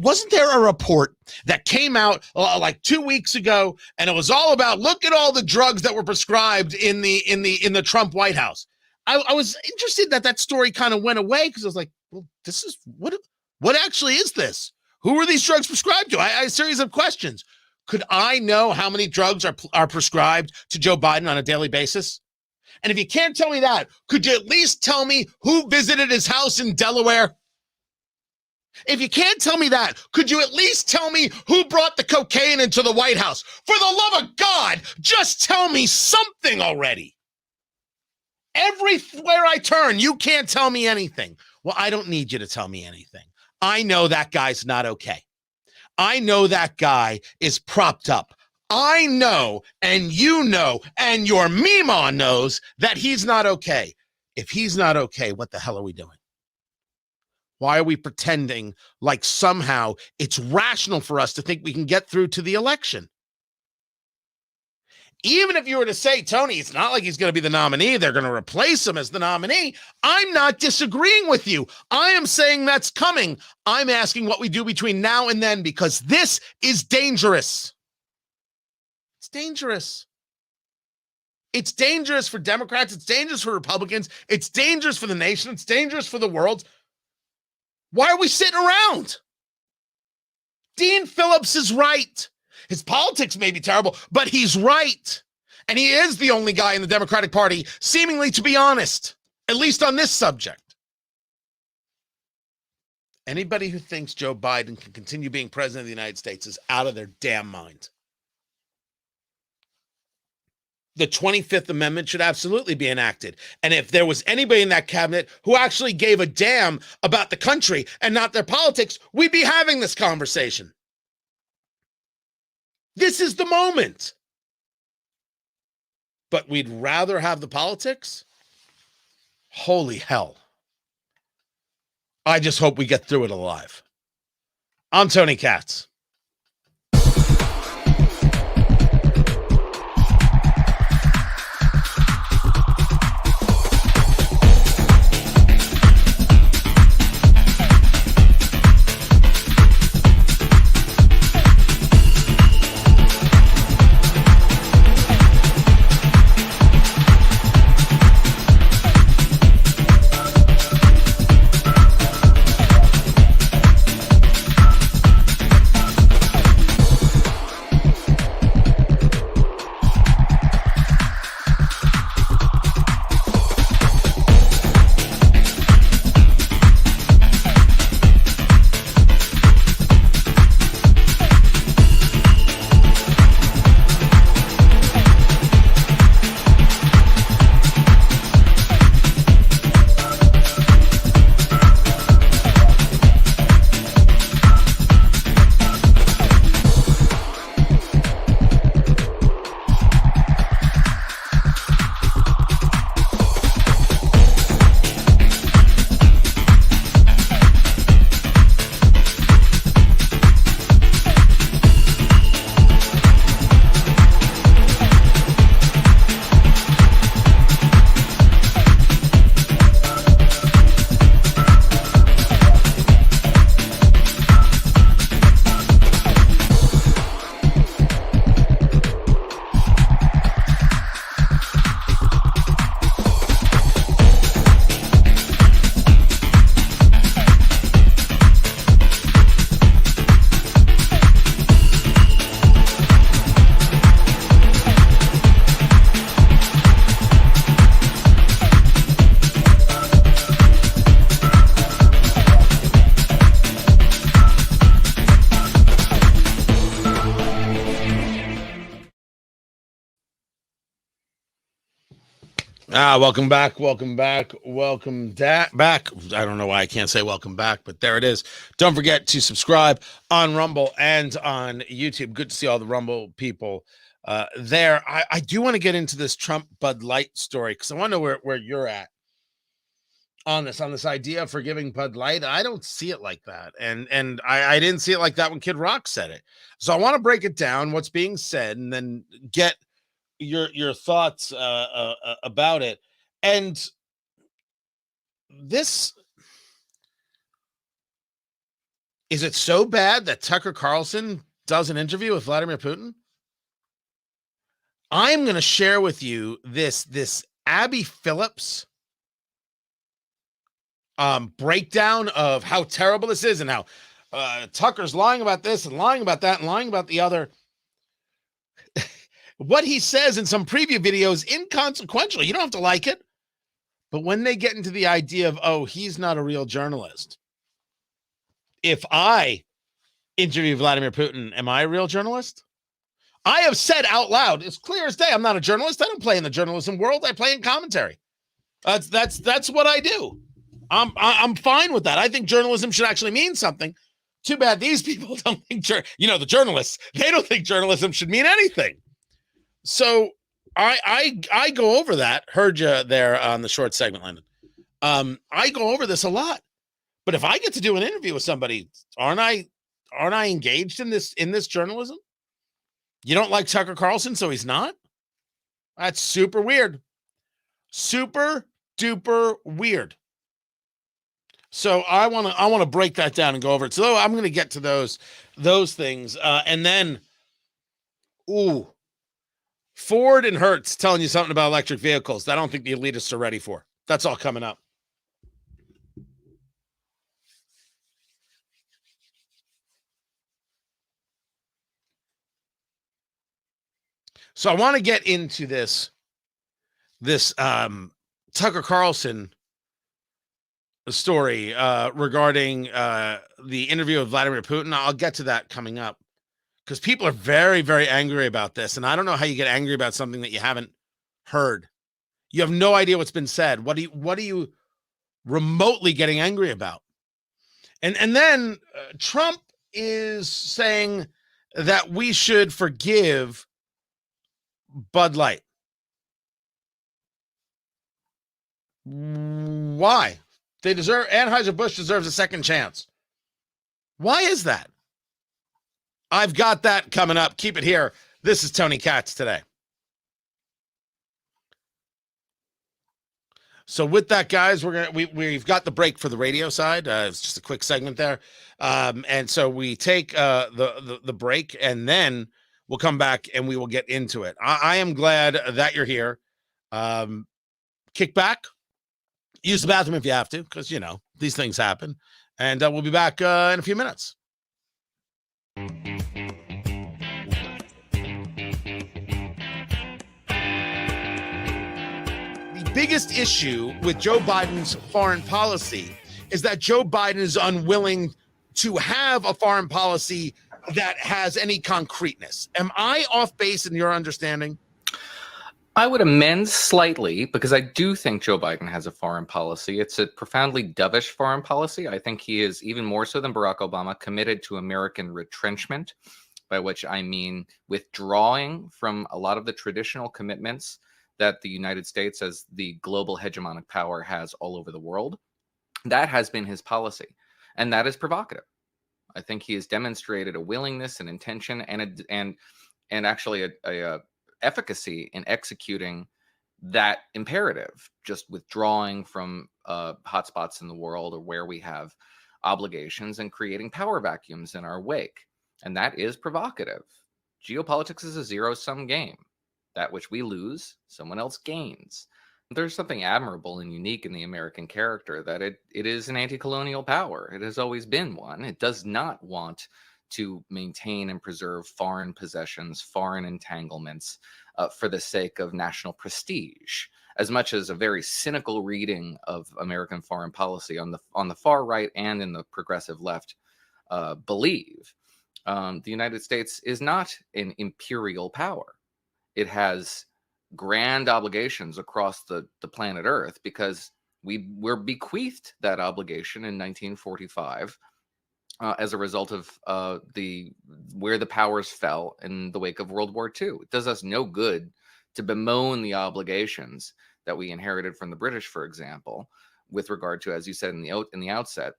Speaker 1: Wasn't there a report that came out like 2 weeks ago, and it was all about, look at all the drugs that were prescribed in the Trump White House? I was interested that story kind of went away because I was like, well, this is what actually is this? Who are these drugs prescribed to? I had a series of questions. Could I know how many drugs are prescribed to Joe Biden on a daily basis? And if you can't tell me that, could you at least tell me who visited his house in Delaware? If you can't tell me that, could you at least tell me who brought the cocaine into the White House? For the love of God, just tell me something already. Everywhere I turn, you can't tell me anything. Well, I don't need you to tell me anything. I know that guy's not okay. I know that guy is propped up. I know, and you know, and your Mima knows that he's not okay. If he's not okay, what the hell are we doing? Why are we pretending like somehow it's rational for us to think we can get through to the election? Even if you were to say, Tony, it's not like he's going to be the nominee, they're going to replace him as the nominee, I'm not disagreeing with you. I am saying that's coming. I'm asking what we do between now and then, because this is dangerous. It's dangerous. It's dangerous for Democrats. It's dangerous for Republicans. It's dangerous for the nation. It's dangerous for the world. Why are we sitting around? Dean Phillips is right. His politics may be terrible, but he's right. And he is the only guy in the Democratic Party seemingly to be honest, at least on this subject. Anybody who thinks Joe Biden can continue being president of the United States is out of their damn mind. the 25th Amendment should absolutely be enacted. And if there was anybody in that cabinet who actually gave a damn about the country and not their politics, we'd be having this conversation. This is the moment. But we'd rather have the politics? Holy hell. I just hope we get through it alive. I'm Tony Katz. Welcome back. Back. I don't know why I can't say welcome back, but there it is. Don't forget to subscribe on Rumble and on YouTube. Good to see all the Rumble people there. I do want to get into this Trump Bud Light story because I want to know where you're at on this idea of forgiving Bud Light. I don't see it like that. And I didn't see it like that when Kid Rock said it. So I want to break it down, what's being said, and then get your thoughts about it. And this, is it so bad that Tucker Carlson does an interview with Vladimir Putin? I'm going to share with you this Abby Phillips breakdown of how terrible this is and how Tucker's lying about this and lying about that and lying about the other. What he says in some preview videos, inconsequential. You don't have to like it. But when they get into the idea of, oh, he's not a real journalist. If I interview Vladimir Putin, am I a real journalist? I have said out loud, it's clear as day, I'm not a journalist. I don't play in the journalism world. I play in commentary. That's what I do. I'm fine with that. I think journalism should actually mean something. Too bad these people don't think, the journalists, they don't think journalism should mean anything. So I go over that. Heard you there on the short segment, Landon. I go over this a lot. But if I get to do an interview with somebody, aren't I engaged in this journalism? You don't like Tucker Carlson, so he's not? That's super weird. Super duper weird. So I want to break that down and go over it. So I'm going to get to those things. And then, Ford and Hertz telling you something about electric vehicles that I don't think the elitists are ready for. That's all coming up. So I want to get into this Tucker Carlson story regarding the interview with Vladimir Putin. I'll get to that coming up because people are very, very angry about this. And I don't know how you get angry about something that you haven't heard. You have no idea what's been said. What are you remotely getting angry about? And then Trump is saying that we should forgive Bud Light. Why? Anheuser-Busch deserves a second chance. Why is that? I've got that coming up. Keep it here. This is Tony Katz today. So with that, guys, we've got the break for the radio side. It's just a quick segment there, and so we take the break, and then we'll come back and we will get into it. I am glad that you're here. Kick back, use the bathroom if you have to, because these things happen, and we'll be back in a few minutes. Biggest issue with Joe Biden's foreign policy is that Joe Biden is unwilling to have a foreign policy that has any concreteness. Am I off base in your understanding?
Speaker 10: I would amend slightly, because I do think Joe Biden has a foreign policy. It's a profoundly dovish foreign policy. I think he is, even more so than Barack Obama, committed to American retrenchment, by which I mean withdrawing from a lot of the traditional commitments that the United States as the global hegemonic power has all over the world. That has been his policy, and that is provocative. I think he has demonstrated a willingness and intention and actually a efficacy in executing that imperative, just withdrawing from hotspots in the world or where we have obligations and creating power vacuums in our wake. And that is provocative. Geopolitics is a zero-sum game. That which we lose, someone else gains. There's something admirable and unique in the American character, that it is an anti-colonial power. It has always been one. It does not want to maintain and preserve foreign possessions, foreign entanglements for the sake of national prestige, as much as a very cynical reading of American foreign policy on the far right and in the progressive left believe. The United States is not an imperial power. It has grand obligations across the planet Earth because we were bequeathed that obligation in 1945 as a result of where the powers fell in the wake of World War II. It does us no good to bemoan the obligations that we inherited from the British, for example, with regard to, as you said in the outset,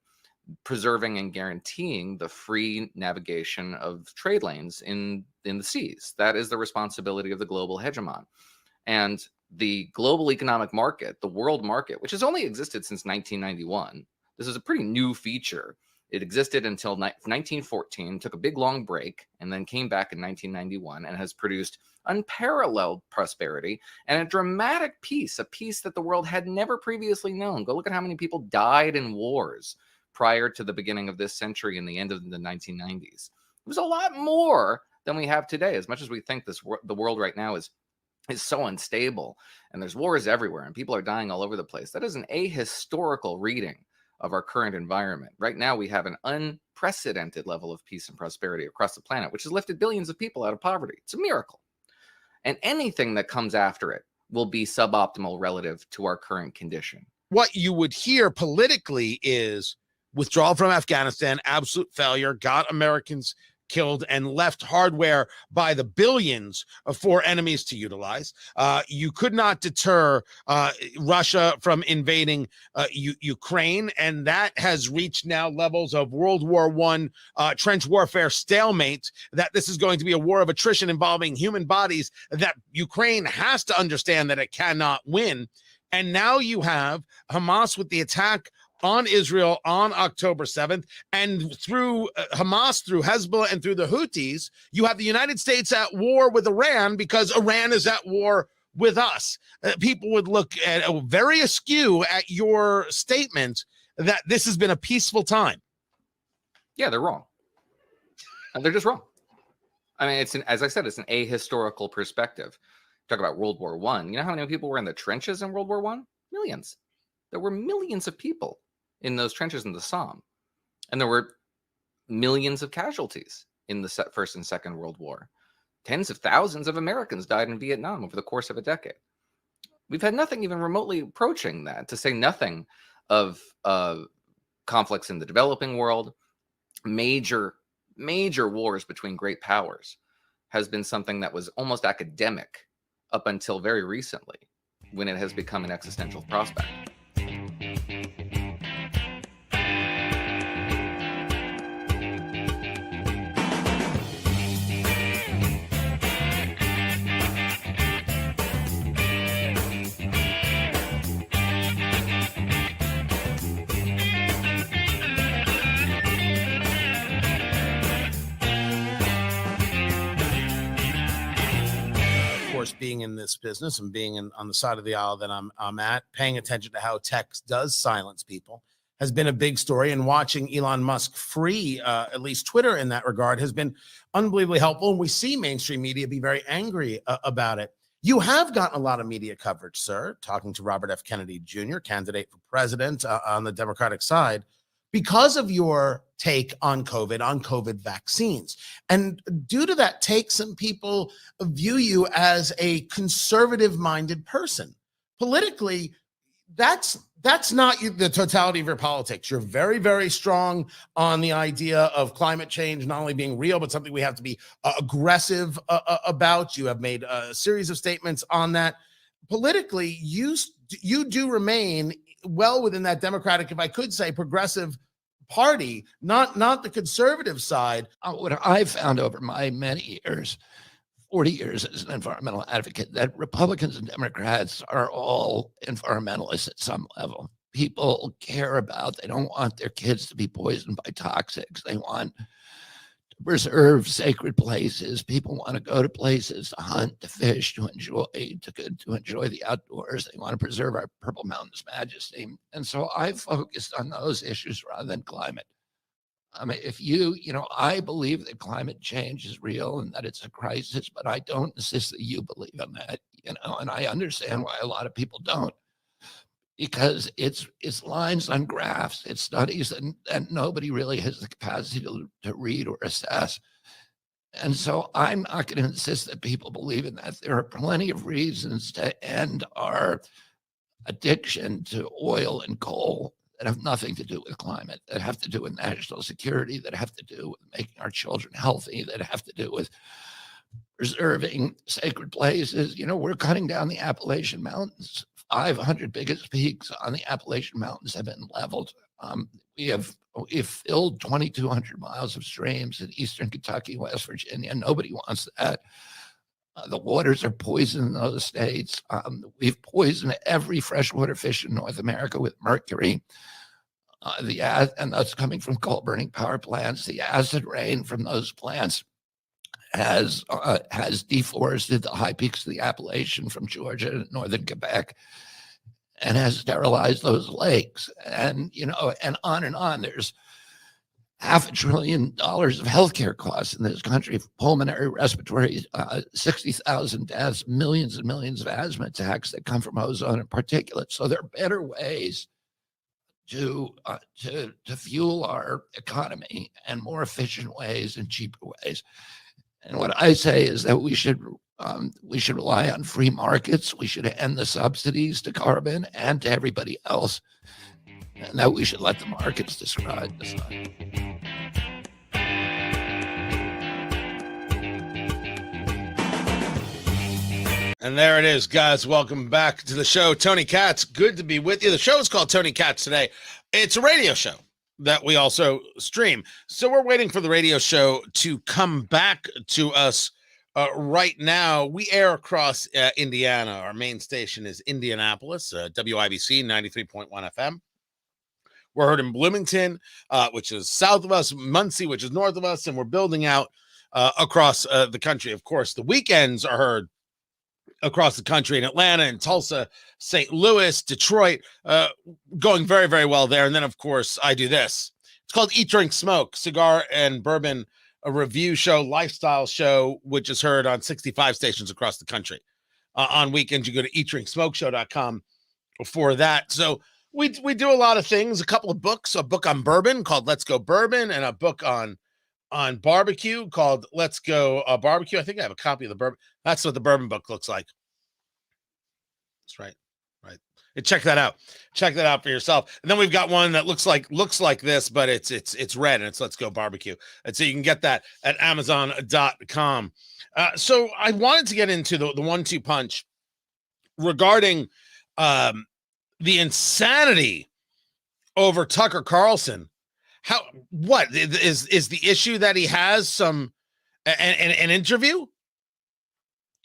Speaker 10: preserving and guaranteeing the free navigation of trade lanes in the seas. That is the responsibility of the global hegemon. And the global economic market, the world market, which has only existed since 1991, this is a pretty new feature. It existed until 1914, took a big long break, and then came back in 1991 and has produced unparalleled prosperity and a dramatic peace, a peace that the world had never previously known. Go look at how many people died in wars prior to the beginning of this century and the end of the 1990s. It was a lot more than we have today. As much as we think the world right now is so unstable and there's wars everywhere and people are dying all over the place, that is an ahistorical reading of our current environment. Right now, we have an unprecedented level of peace and prosperity across the planet, which has lifted billions of people out of poverty. It's a miracle. And anything that comes after it will be suboptimal relative to our current condition.
Speaker 1: What you would hear politically is withdrawal from Afghanistan, absolute failure, got Americans killed and left hardware by the billions for enemies to utilize. You could not deter Russia from invading Ukraine, and that has reached now levels of World War I trench warfare stalemate, that this is going to be a war of attrition involving human bodies that Ukraine has to understand that it cannot win. And now you have Hamas with the attack on Israel on October 7th, and through Hamas, through Hezbollah, and through the Houthis, you have the United States at war with Iran because Iran is at war with us. People would look at very askew at your statement that this has been a peaceful time.
Speaker 10: Yeah, they're wrong. They're just wrong. I mean, as I said, it's an ahistorical perspective. Talk about World War I. You know how many people were in the trenches in World War I? Millions. There were millions of people in those trenches in the Somme. And there were millions of casualties in the First and Second World War. Tens of thousands of Americans died in Vietnam over the course of a decade. We've had nothing even remotely approaching that, to say nothing of conflicts in the developing world. Major wars between great powers has been something that was almost academic up until very recently, when it has become an existential prospect.
Speaker 1: Being in this business and being on the side of the aisle that I'm at, paying attention to how tech does silence people has been a big story, and watching Elon Musk free at least Twitter in that regard has been unbelievably helpful. And we see mainstream media be very angry about it. You have gotten a lot of media coverage, sir, talking to Robert F. Kennedy Jr., candidate for president on the Democratic side, because of your take on COVID vaccines. And due to that take, some people view you as a conservative-minded person. Politically, that's not the totality of your politics. You're very, very strong on the idea of climate change not only being real, but something we have to be aggressive about. You have made a series of statements on that. Politically, you do remain well within that Democratic, if I could say, progressive party, not the conservative side.
Speaker 11: What I found over my many years, 40 years as an environmental advocate, that Republicans and Democrats are all environmentalists at some level. People care about, they don't want their kids to be poisoned by toxics. They want to preserve sacred places. People want to go to places to hunt, to fish, to enjoy the outdoors. They want to preserve our Purple Mountain's majesty. And so I focused on those issues rather than climate. I mean, I believe that climate change is real and that it's a crisis, but I don't insist that you believe in that, and I understand why a lot of people don't, because it's lines on graphs, it's studies that nobody really has the capacity to read or assess. And so I'm not going to insist that people believe in that. There are plenty of reasons to end our addiction to oil and coal that have nothing to do with climate, that have to do with national security, that have to do with making our children healthy, that have to do with preserving sacred places. We're cutting down the Appalachian Mountains. 500 biggest peaks on the Appalachian Mountains have been leveled. We've filled 2,200 miles of streams in eastern Kentucky, West Virginia. Nobody wants that. The waters are poisoned in those states. We've poisoned every freshwater fish in North America with mercury. And that's coming from coal-burning power plants. The acid rain from those plants has deforested the high peaks of the Appalachian from Georgia to northern Quebec, and has sterilized those lakes. And and on and on. There's $500 billion of healthcare costs in this country, pulmonary, respiratory, 60,000 deaths, millions and millions of asthma attacks that come from ozone and particulates. So there are better ways to fuel our economy, and more efficient ways and cheaper ways. And what I say is that we should rely on free markets. We should end the subsidies to carbon and to everybody else, and that we should let the markets decide.
Speaker 1: And there it is, guys. Welcome back to the show. Tony Katz, good to be with you. The show is called Tony Katz Today. It's a radio show that we also stream. So we're waiting for the radio show to come back to us. Right now, we air across Indiana. Our main station is Indianapolis, WIBC 93.1 FM. We're heard in Bloomington, which is south of us, Muncie, which is north of us, and we're building out across the country. Of course, the weekends are heard across the country in Atlanta and Tulsa, St. Louis, Detroit, going very, very well there. And then, of course, I do this. It's called Eat, Drink, Smoke, cigar and bourbon, a review show, lifestyle show, which is heard on 65 stations across the country. On weekends, you go to eatdrinksmokeshow.com for that. So we do a lot of things, a couple of books, a book on bourbon called Let's Go Bourbon, and a book on barbecue called Let's Go Barbecue. I think I have a copy of the bourbon. That's what the bourbon book looks like. That's right. Check that out. Check that out for yourself. And then we've got one that looks like this, but it's red, and it's Let's Go Barbecue. And so you can get that at Amazon.com. So I wanted to get into the 1-2 punch regarding the insanity over Tucker Carlson. What is the issue that he has an interview?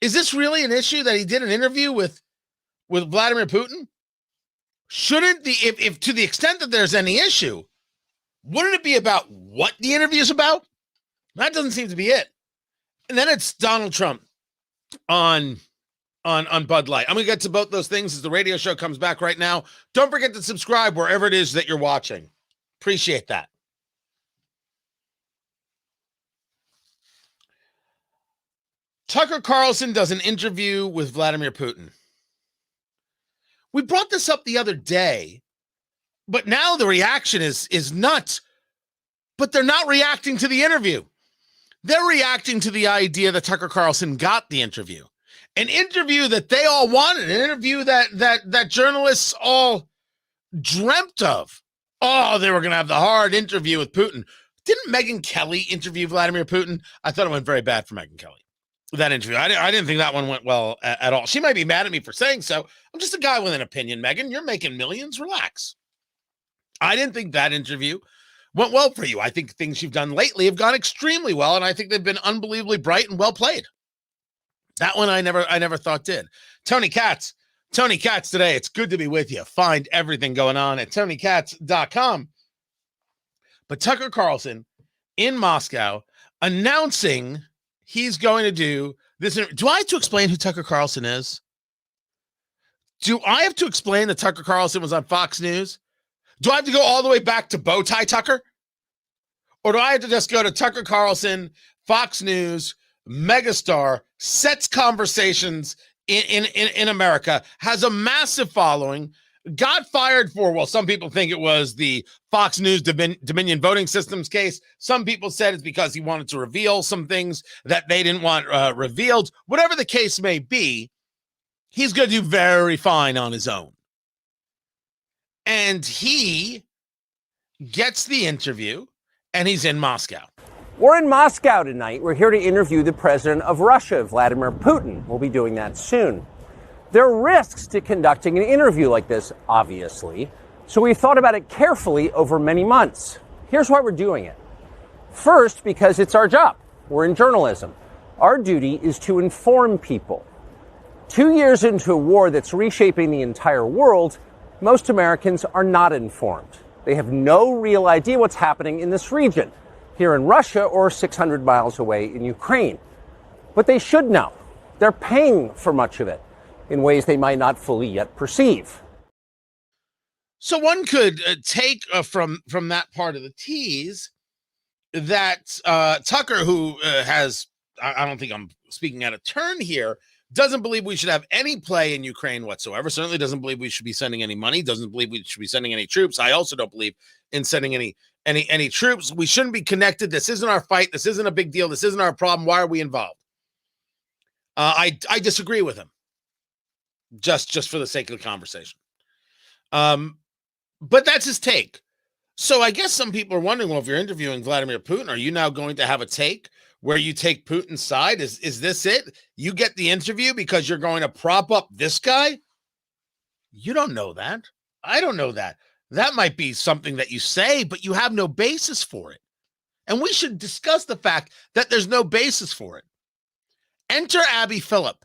Speaker 1: Is this really an issue that he did an interview with Vladimir Putin? Shouldn't if to the extent that there's any issue, wouldn't it be about what the interview is about? That doesn't seem to be it. And then it's Donald Trump on Bud Light. I'm going to get to both those things as the radio show comes back right now. Don't forget to subscribe wherever it is that you're watching. Appreciate that. Tucker Carlson does an interview with Vladimir Putin. We brought this up the other day, but now the reaction is nuts. But they're not reacting to the interview. They're reacting to the idea that Tucker Carlson got the interview. An interview that they all wanted, an interview that journalists all dreamt of. Oh, they were going to have the hard interview with Putin. Didn't Megyn Kelly interview Vladimir Putin? I thought it went very bad for Megyn Kelly, that interview. I didn't think that one went well at all. She might be mad at me for saying so. I'm just a guy with an opinion, Megyn. You're making millions. Relax. I didn't think that interview went well for you. I think things you've done lately have gone extremely well, and I think they've been unbelievably bright and well played. That one I never thought did. Tony Katz today. It's good to be with you. Find everything going on at TonyKatz.com. But Tucker Carlson in Moscow announcing he's going to do this. Do I have to explain who Tucker Carlson is? Do I have to explain that Tucker Carlson was on Fox News? Do I have to go all the way back to Bowtie Tucker? Or do I have to just go to Tucker Carlson, Fox News, megastar, sets conversations in America, has a massive following, got fired for, well, some people think it was the Fox News Dominion voting systems case. Some people said it's because he wanted to reveal some things that they didn't want revealed. Whatever the case may be, he's going to do very fine on his own. And he gets the interview, and he's in Moscow.
Speaker 12: We're in Moscow tonight. We're here to interview the president of Russia, Vladimir Putin. We'll be doing that soon. There are risks to conducting an interview like this, obviously, so we've thought about it carefully over many months. Here's why we're doing it. First, because it's our job. We're in journalism. Our duty is to inform people. 2 years into a war that's reshaping the entire world, most Americans are not informed. They have no real idea what's happening in this region, here in Russia or 600 miles away in Ukraine. But they should know. They're paying for much of it in ways they might not fully yet perceive.
Speaker 1: So one could take from that part of the tease that Tucker, who has, I don't think I'm speaking out of turn here, doesn't believe we should have any play in Ukraine whatsoever. Certainly doesn't believe we should be sending any money. Doesn't believe we should be sending any troops. I also don't believe in sending any troops. We shouldn't be connected. This isn't our fight. This isn't a big deal. This isn't our problem. Why are we involved? I disagree with him. Just for the sake of the conversation. But that's his take. So I guess some people are wondering, well, if you're interviewing Vladimir Putin, are you now going to have a take where you take Putin's side? Is this it? You get the interview because you're going to prop up this guy? You don't know that. I don't know that. That might be something that you say, but you have no basis for it. And we should discuss the fact that there's no basis for it. Enter Abby Phillip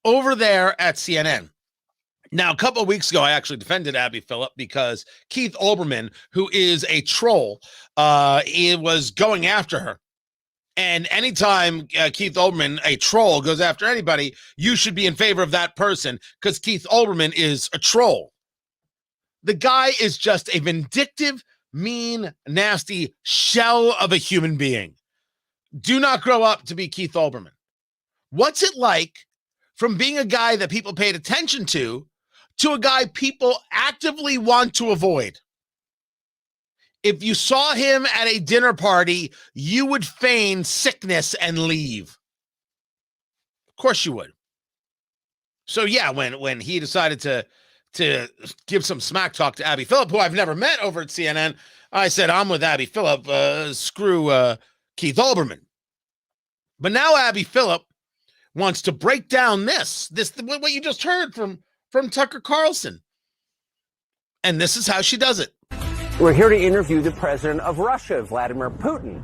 Speaker 1: over there at CNN. Now, a couple of weeks ago, I actually defended Abby Phillip because Keith Olbermann, who is a troll, he was going after her. And anytime Keith Olbermann, a troll, goes after anybody, you should be in favor of that person because Keith Olbermann is a troll. The guy is just a vindictive, mean, nasty shell of a human being. Do not grow up to be Keith Olbermann. What's it like from being a guy that people paid attention to a guy people actively want to avoid? If you saw him at a dinner party, you would feign sickness and leave. Of course you would. So yeah, when he decided to to give some smack talk to Abby Phillip, who I've never met over at CNN. I said, I'm with Abby Phillip, screw Keith Olbermann. But now Abby Phillip wants to break down this what you just heard from Tucker Carlson. And this is how she does it.
Speaker 12: We're here to interview the president of Russia, Vladimir Putin.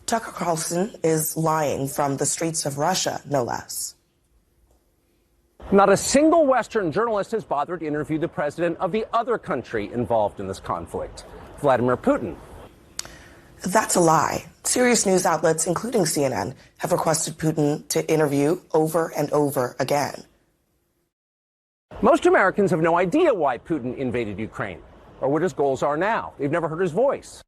Speaker 13: Tucker Carlson is lying from the streets of Russia, no less.
Speaker 12: Not a single Western journalist has bothered to interview the president of the other country involved in this conflict, Vladimir Putin.
Speaker 13: That's a lie. Serious news outlets, including CNN, have requested Putin to interview over and over again.
Speaker 12: Most Americans have no idea why Putin invaded Ukraine or what his goals are now. They've never heard his voice.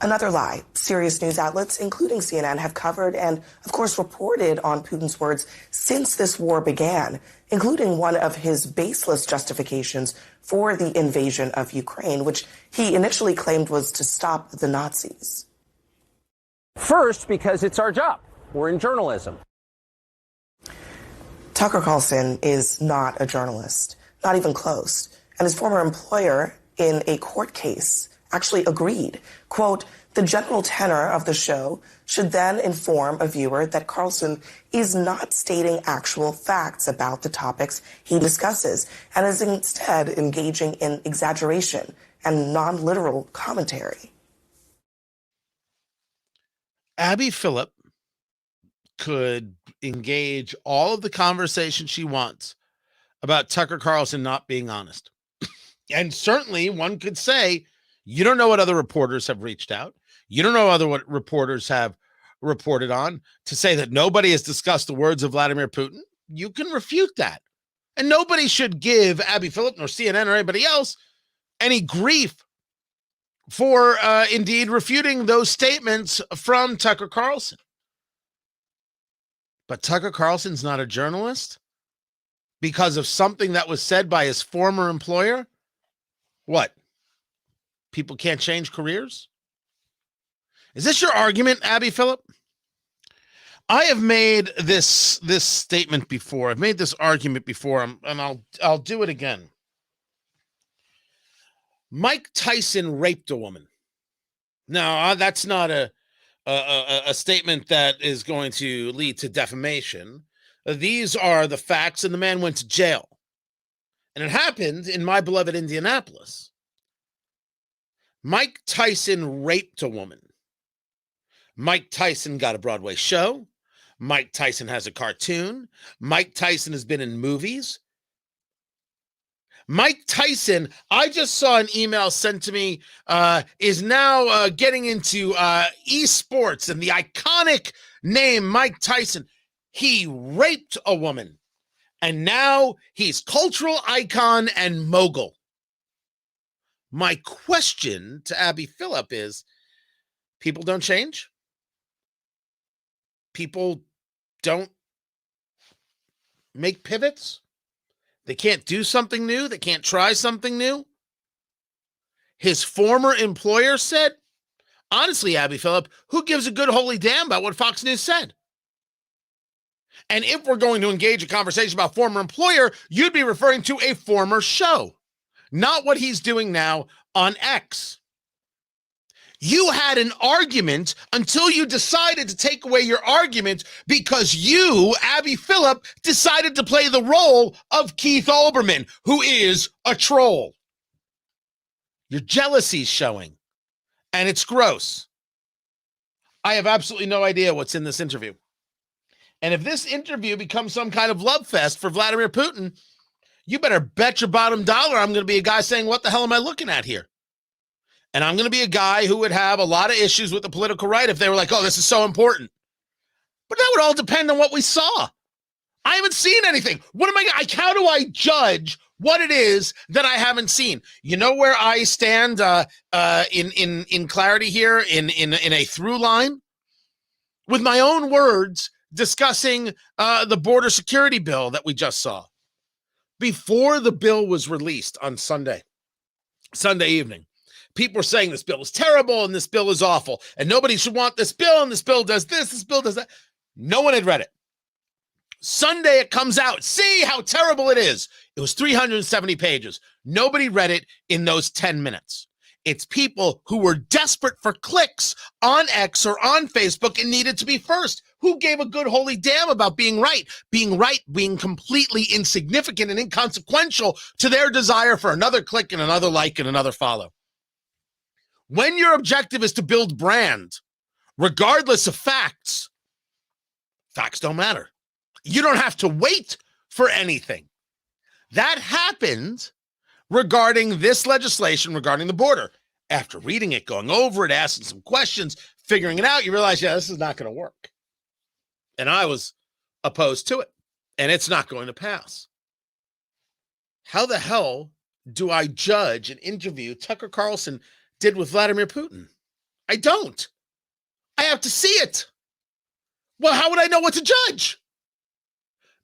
Speaker 13: Another lie. Serious news outlets, including CNN, have covered and, of course, reported on Putin's words since this war began, including one of his baseless justifications for the invasion of Ukraine, which he initially claimed was to stop the Nazis.
Speaker 12: First, because it's our job. We're in journalism.
Speaker 13: Tucker Carlson is not a journalist, not even close. And his former employer in a court case actually agreed, quote, the general tenor of the show should then inform a viewer that Carlson is not stating actual facts about the topics he discusses and is instead engaging in exaggeration and non-literal commentary.
Speaker 1: Abby Phillip could engage all of the conversation she wants about Tucker Carlson not being honest. And certainly one could say, you don't know what other reporters have reached out. You don't know what reporters have reported on. To say that nobody has discussed the words of Vladimir Putin, you can refute that. And nobody should give Abby Phillip nor CNN or anybody else any grief for indeed refuting those statements from Tucker Carlson. But Tucker Carlson's not a journalist because of something that was said by his former employer? What? People can't change careers? Is this your argument, Abby Phillip? I have made this statement before. I've made this argument before, and I'll do it again. Mike Tyson raped a woman. Now, that's not a statement that is going to lead to defamation. These are the facts, and the man went to jail. And it happened in my beloved Indianapolis. Mike Tyson raped a woman. Mike Tyson got a Broadway show. Mike Tyson has a cartoon. Mike Tyson has been in movies. Mike Tyson, I just saw an email sent to me, is now getting into esports, and the iconic name Mike Tyson. He raped a woman, and now he's cultural icon and mogul. My question to Abby Phillip is, people don't change? People don't make pivots? They can't do something new? They can't try something new? His former employer said, honestly, Abby Phillip, who gives a good holy damn about what Fox News said? And if we're going to engage a conversation about former employer, you'd be referring to a former show, not what he's doing now on X. You had an argument until you decided to take away your argument because you, Abby Phillip, decided to play the role of Keith Olbermann, who is a troll. Your jealousy's showing, and it's gross. I have absolutely no idea what's in this interview. And if this interview becomes some kind of love fest for Vladimir Putin, you better bet your bottom dollar I'm going to be a guy saying, what the hell am I looking at here? And I'm going to be a guy who would have a lot of issues with the political right if they were like, oh, this is so important. But that would all depend on what we saw. I haven't seen anything. How do I judge what it is that I haven't seen? You know where I stand in clarity here, in a through line? With my own words, discussing the border security bill that we just saw. Before the bill was released on Sunday evening, people were saying this bill is terrible and this bill is awful and nobody should want this bill and this bill does this bill does that. No one had read it. Sunday it comes out. See how terrible it is. It was 370 pages. Nobody read it in those 10 minutes. It's people who were desperate for clicks on X or on Facebook and needed to be first. Who gave a good holy damn about being right? Being right, being completely insignificant and inconsequential to their desire for another click and another like and another follow. When your objective is to build brand, regardless of facts, facts don't matter. You don't have to wait for anything. That happened regarding this legislation regarding the border. After reading it, going over it, asking some questions, figuring it out, you realize, yeah, this is not going to work. And I was opposed to it, and it's not going to pass. How the hell do I judge an interview Tucker Carlson did with Vladimir Putin? I don't. I have to see it. Well, how would I know what to judge?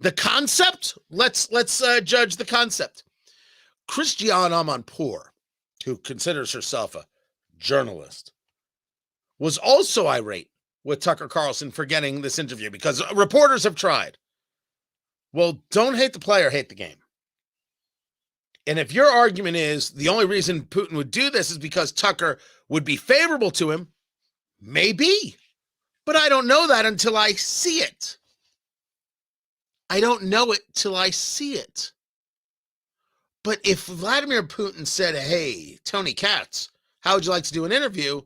Speaker 1: The concept? Let's judge the concept. Christiane Amanpour, who considers herself a journalist, was also irate with Tucker Carlson for getting this interview because reporters have tried. Well, don't hate the player, hate the game. And if your argument is the only reason Putin would do this is because Tucker would be favorable to him, maybe. But I don't know that until I see it. I don't know it till I see it. But if Vladimir Putin said, hey, Tony Katz, how would you like to do an interview?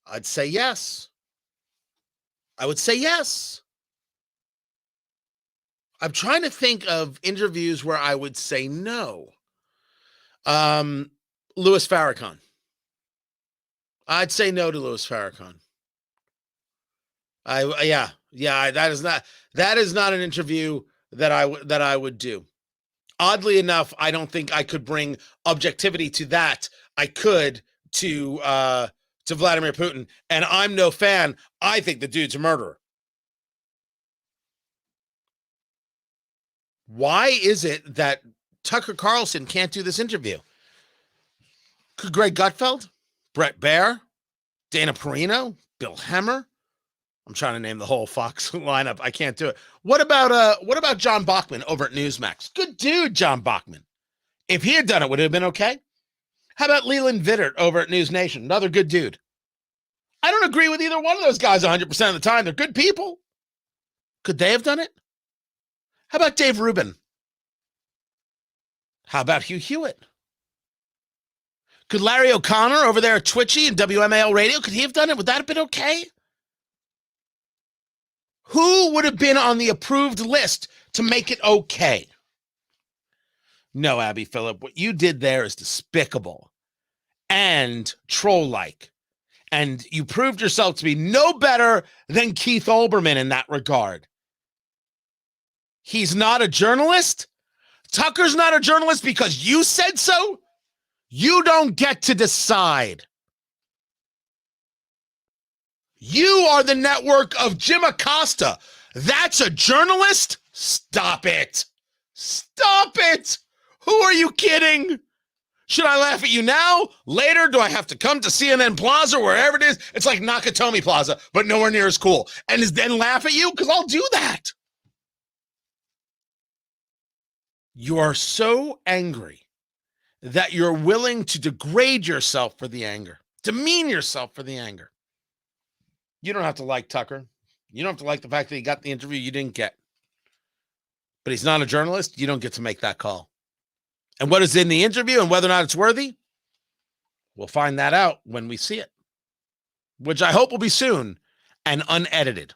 Speaker 1: I'd say yes. I would say yes. I'm trying to think of interviews where I would say no. Louis Farrakhan. I'd say no to Louis Farrakhan. That is not an interview that I would do. Oddly enough, I don't think I could bring objectivity to that. I could to Vladimir Putin, and I'm no fan. I think the dude's a murderer. Why is it that Tucker Carlson can't do this interview? Could Greg Gutfeld, Brett Baer, Dana Perino, Bill Hemmer? I'm trying to name the whole Fox lineup. I can't do it. What about John Bachman over at Newsmax? Good dude, John Bachman. If he had done it, would it have been okay? How about Leland Vittert over at News Nation? Another good dude. I don't agree with either one of those guys 100% of the time. They're good people. Could they have done it? How about Dave Rubin? How about Hugh Hewitt? Could Larry O'Connor over there at Twitchy and WMAL Radio, could he have done it? Would that have been okay? Who would have been on the approved list to make it okay? No, Abby Phillip, what you did there is despicable and troll-like. And you proved yourself to be no better than Keith Olbermann in that regard. He's not a journalist? Tucker's not a journalist because you said so? You don't get to decide. You are the network of Jim Acosta. That's a journalist? Stop it. Stop it. Who are you kidding? Should I laugh at you now? Later? Do I have to come to CNN Plaza, wherever it is? It's like Nakatomi Plaza, but nowhere near as cool. And then laugh at you? Because I'll do that. You are so angry that you're willing to degrade yourself for the anger, demean yourself for the anger. You don't have to like Tucker. You don't have to like the fact that he got the interview you didn't get. But he's not a journalist. You don't get to make that call. And what is in the interview and whether or not it's worthy, we'll find that out when we see it, which I hope will be soon and unedited.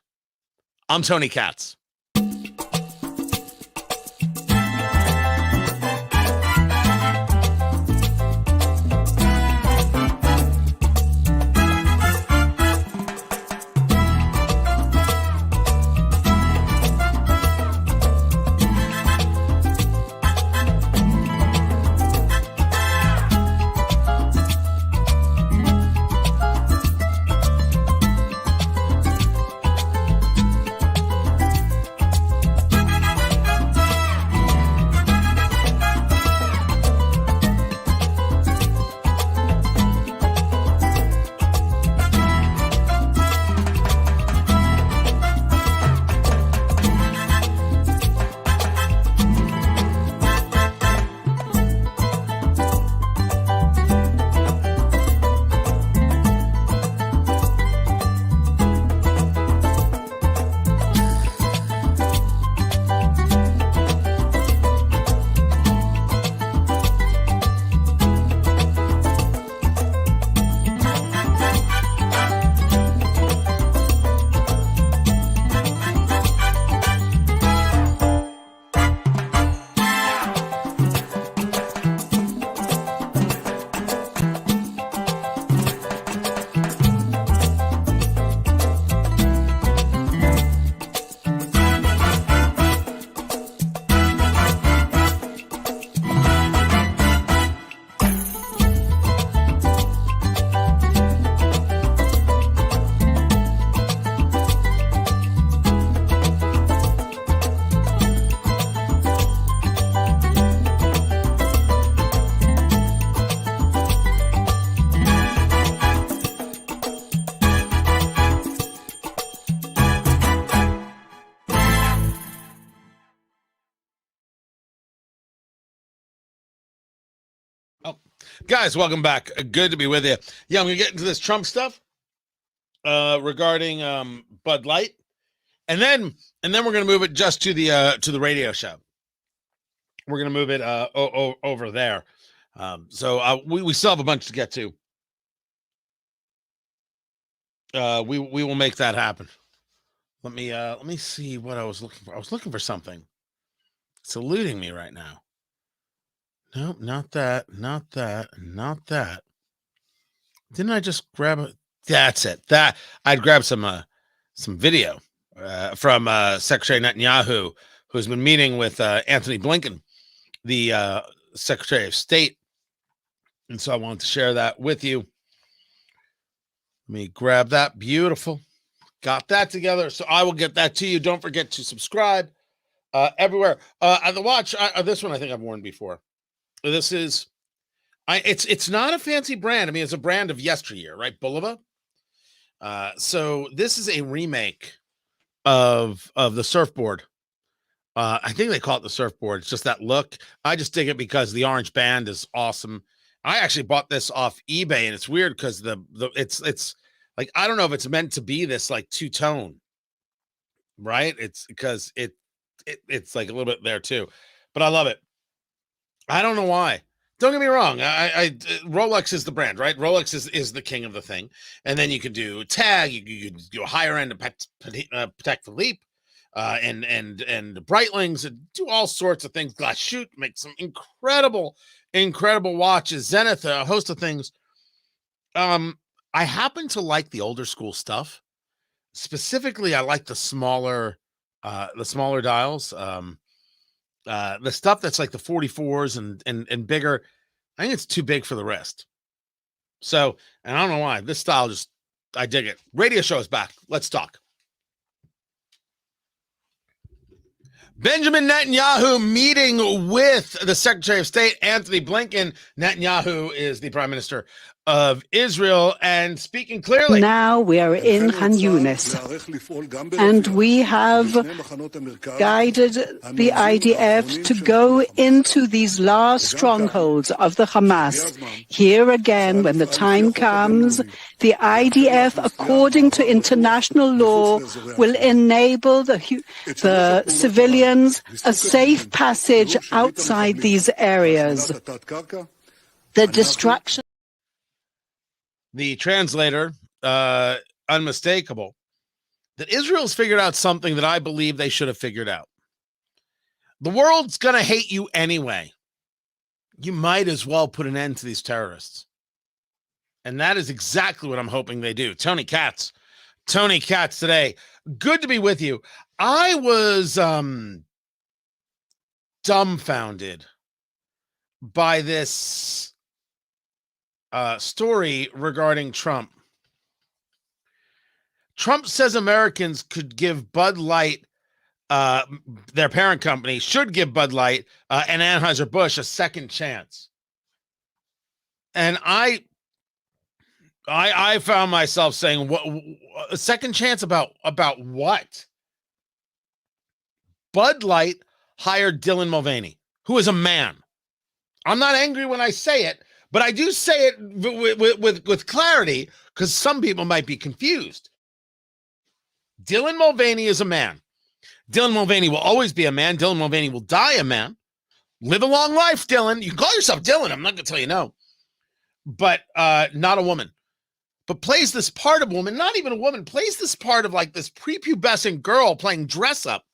Speaker 1: I'm Tony Katz. Guys, welcome back. Good to be with you. Yeah, I'm going to get into this Trump stuff regarding Bud Light. And then we're going to move it just to the radio show. We're going to move it over there. So we still have a bunch to get to. We will make that happen. Let me see what I was looking for. I was looking for something. It's eluding me right now. Nope, not that. Didn't I just grab it? That's it. That I'd grab some video from Secretary Netanyahu, who's been meeting with Anthony Blinken, the Secretary of State. And so I wanted to share that with you. Let me grab that. Beautiful. Got that together. So I will get that to you. Don't forget to subscribe everywhere. The watch, this one I think I've worn before. This is, it's not a fancy brand. I mean, it's a brand of yesteryear, right? Bulova. So this is a remake of the surfboard. I think they call it the surfboard. It's just that look. I just dig it because the orange band is awesome. I actually bought this off eBay, and it's weird because it's like, I don't know if it's meant to be this like two-tone, right? It's because it's like a little bit there too, but I love it. I don't know why. Don't get me wrong. Rolex is the brand, right? Rolex is the king of the thing. And then you can do Tag, you can do a higher end of Patek Philippe, and Breitlings, and do all sorts of things. Glashut, make some incredible watches. Zenith, a host of things. I happen to like the older school stuff. Specifically, I like the smaller dials. The stuff that's like the 44s and bigger, I think it's too big for the rest. So, and I don't know why. This style I dig it. Radio show is back. Let's talk. Benjamin Netanyahu meeting with the Secretary of State, Anthony Blinken. Netanyahu is the Prime Minister of Israel, and speaking clearly.
Speaker 14: Now we are in Khan Yunis, and we have guided the IDF to go into these last strongholds of the Hamas. Here again, when the time comes, the IDF, according to international law, will enable the civilians a safe passage outside these areas. The destruction.
Speaker 1: The translator, unmistakable, that Israel's figured out something that I believe they should have figured out. The world's going to hate you anyway. You might as well put an end to these terrorists. And that is exactly what I'm hoping they do. Tony Katz today. Good to be with you. I was dumbfounded by this story regarding Trump. Trump says Americans could give Bud Light, their parent company, should give Bud Light and Anheuser-Busch a second chance. And I found myself saying, "What a second chance about what?" Bud Light hired Dylan Mulvaney, who is a man. I'm not angry when I say it, but I do say it with clarity because some people might be confused. Dylan Mulvaney is a man. Dylan Mulvaney will always be a man. Dylan Mulvaney will die a man. Live a long life, Dylan. You can call yourself Dylan. I'm not going to tell you no. But not a woman. But plays this part of a woman, not even a woman, plays this part of like this prepubescent girl playing dress up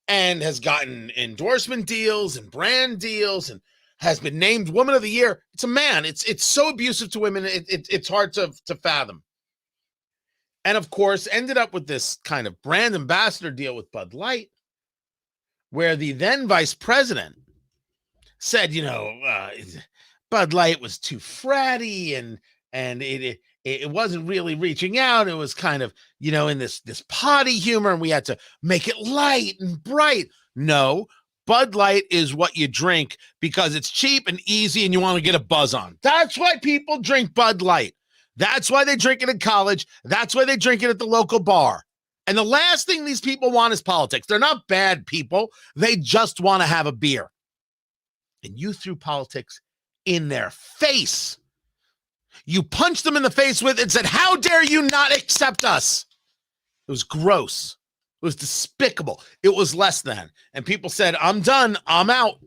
Speaker 1: and has gotten endorsement deals and brand deals and has been named Woman of the Year. It's a man. It's so abusive to women. It's hard to fathom. And of course, ended up with this kind of brand ambassador deal with Bud Light, where the then vice president said, Bud Light was too fratty and it wasn't really reaching out. It was kind of, in this potty humor, and we had to make it light and bright. No, Bud Light is what you drink because it's cheap and easy and you want to get a buzz on. That's why people drink Bud Light. That's why they drink it in college. That's why they drink it at the local bar. And the last thing these people want is politics. They're not bad people. They just want to have a beer. And you threw politics in their face. You punched them in the face with it and said, how dare you not accept us? It was gross. It was despicable. It was less than. And people said, I'm done. I'm out.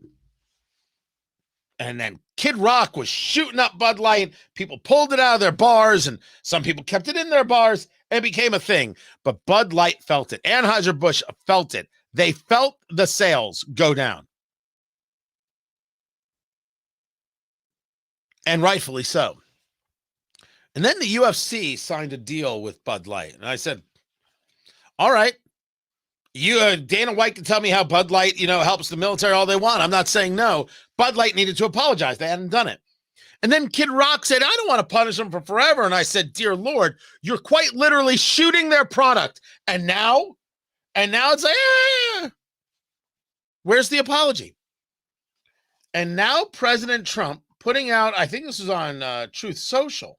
Speaker 1: And then Kid Rock was shooting up Bud Light. People pulled it out of their bars, and some people kept it in their bars. And it became a thing. But Bud Light felt it. Anheuser-Busch felt it. They felt the sales go down. And rightfully so. And then the UFC signed a deal with Bud Light. And I said, all right, you, Dana White can tell me how Bud Light, helps the military all they want. I'm not saying no. Bud Light needed to apologize. They hadn't done it. And then Kid Rock said, I don't want to punish them for forever. And I said, dear Lord, you're quite literally shooting their product. And now it's like, where's the apology? And now President Trump putting out, I think this was on Truth Social,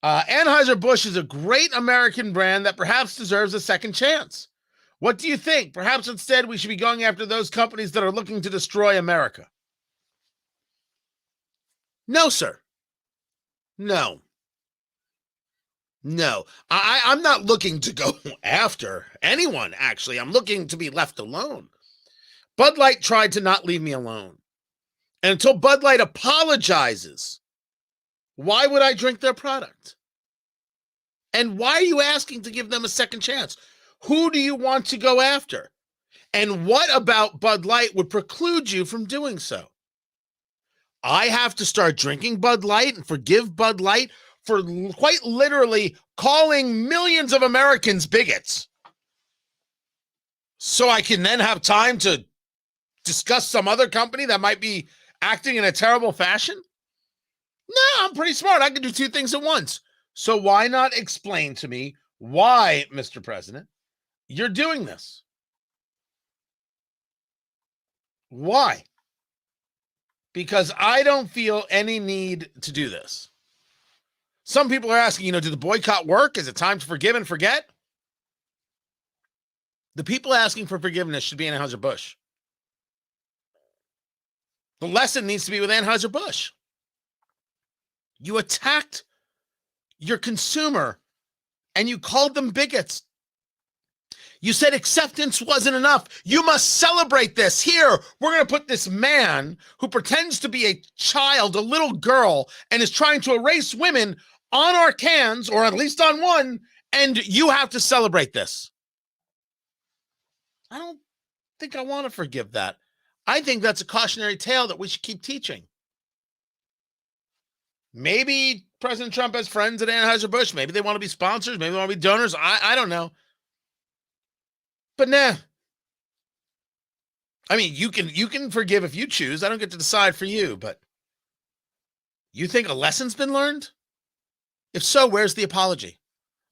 Speaker 1: Anheuser-Busch is a great American brand that perhaps deserves a second chance. What do you think? Perhaps instead we should be going after those companies that are looking to destroy America. No, sir. No. I'm not looking to go after anyone, actually. I'm looking to be left alone. Bud Light tried to not leave me alone. And until Bud Light apologizes, why would I drink their product? And why are you asking to give them a second chance? Who do you want to go after? And what about Bud Light would preclude you from doing so? I have to start drinking Bud Light and forgive Bud Light for quite literally calling millions of Americans bigots. So I can then have time to discuss some other company that might be acting in a terrible fashion? No, I'm pretty smart. I can do two things at once. So why not explain to me why, Mr. President, you're doing this? Why? Because I don't feel any need to do this. Some people are asking, did the boycott work? Is it time to forgive and forget? The people asking for forgiveness should be Anheuser-Busch. The lesson needs to be with Anheuser-Busch. You attacked your consumer and you called them bigots. You said acceptance wasn't enough. You must celebrate this. Here, we're going to put this man who pretends to be a child, a little girl, and is trying to erase women on our cans, or at least on one, and you have to celebrate this. I don't think I want to forgive that. I think that's a cautionary tale that we should keep teaching. Maybe President Trump has friends at Anheuser-Busch. Maybe they want to be sponsors. Maybe they want to be donors. I don't know. But nah. I mean, you can forgive if you choose. I don't get to decide for you, but you think a lesson's been learned? If so, where's the apology?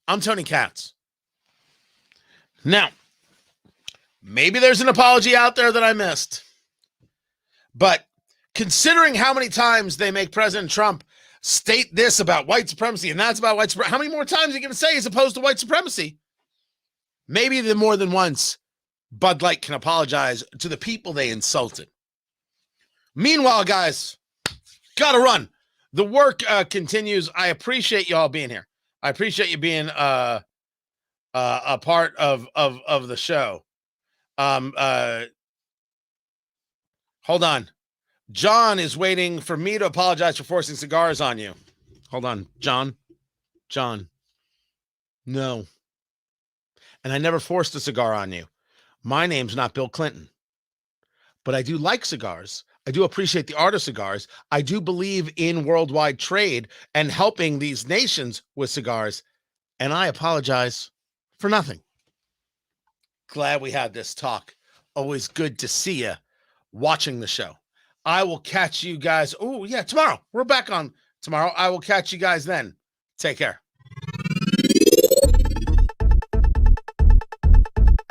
Speaker 1: I'm Tony Katz. Now, maybe there's an apology out there that I missed. But considering how many times they make President Trump state this about white supremacy and that's about white supremacy, how many more times are you going to say as opposed to white supremacy? Maybe more than once, Bud Light can apologize to the people they insulted. Meanwhile, guys, gotta run. The work continues. I appreciate y'all being here. I appreciate you being a part of the show. Hold on. John is waiting for me to apologize for forcing cigars on you. Hold on, John. No. And I never forced a cigar on you. My name's not Bill Clinton. But I do like cigars. I do appreciate the art of cigars. I do believe in worldwide trade and helping these nations with cigars. And I apologize for nothing. Glad we had this talk. Always good to see you watching the show. I will catch you guys. Oh, yeah, tomorrow. We're back on tomorrow. I will catch you guys then. Take care.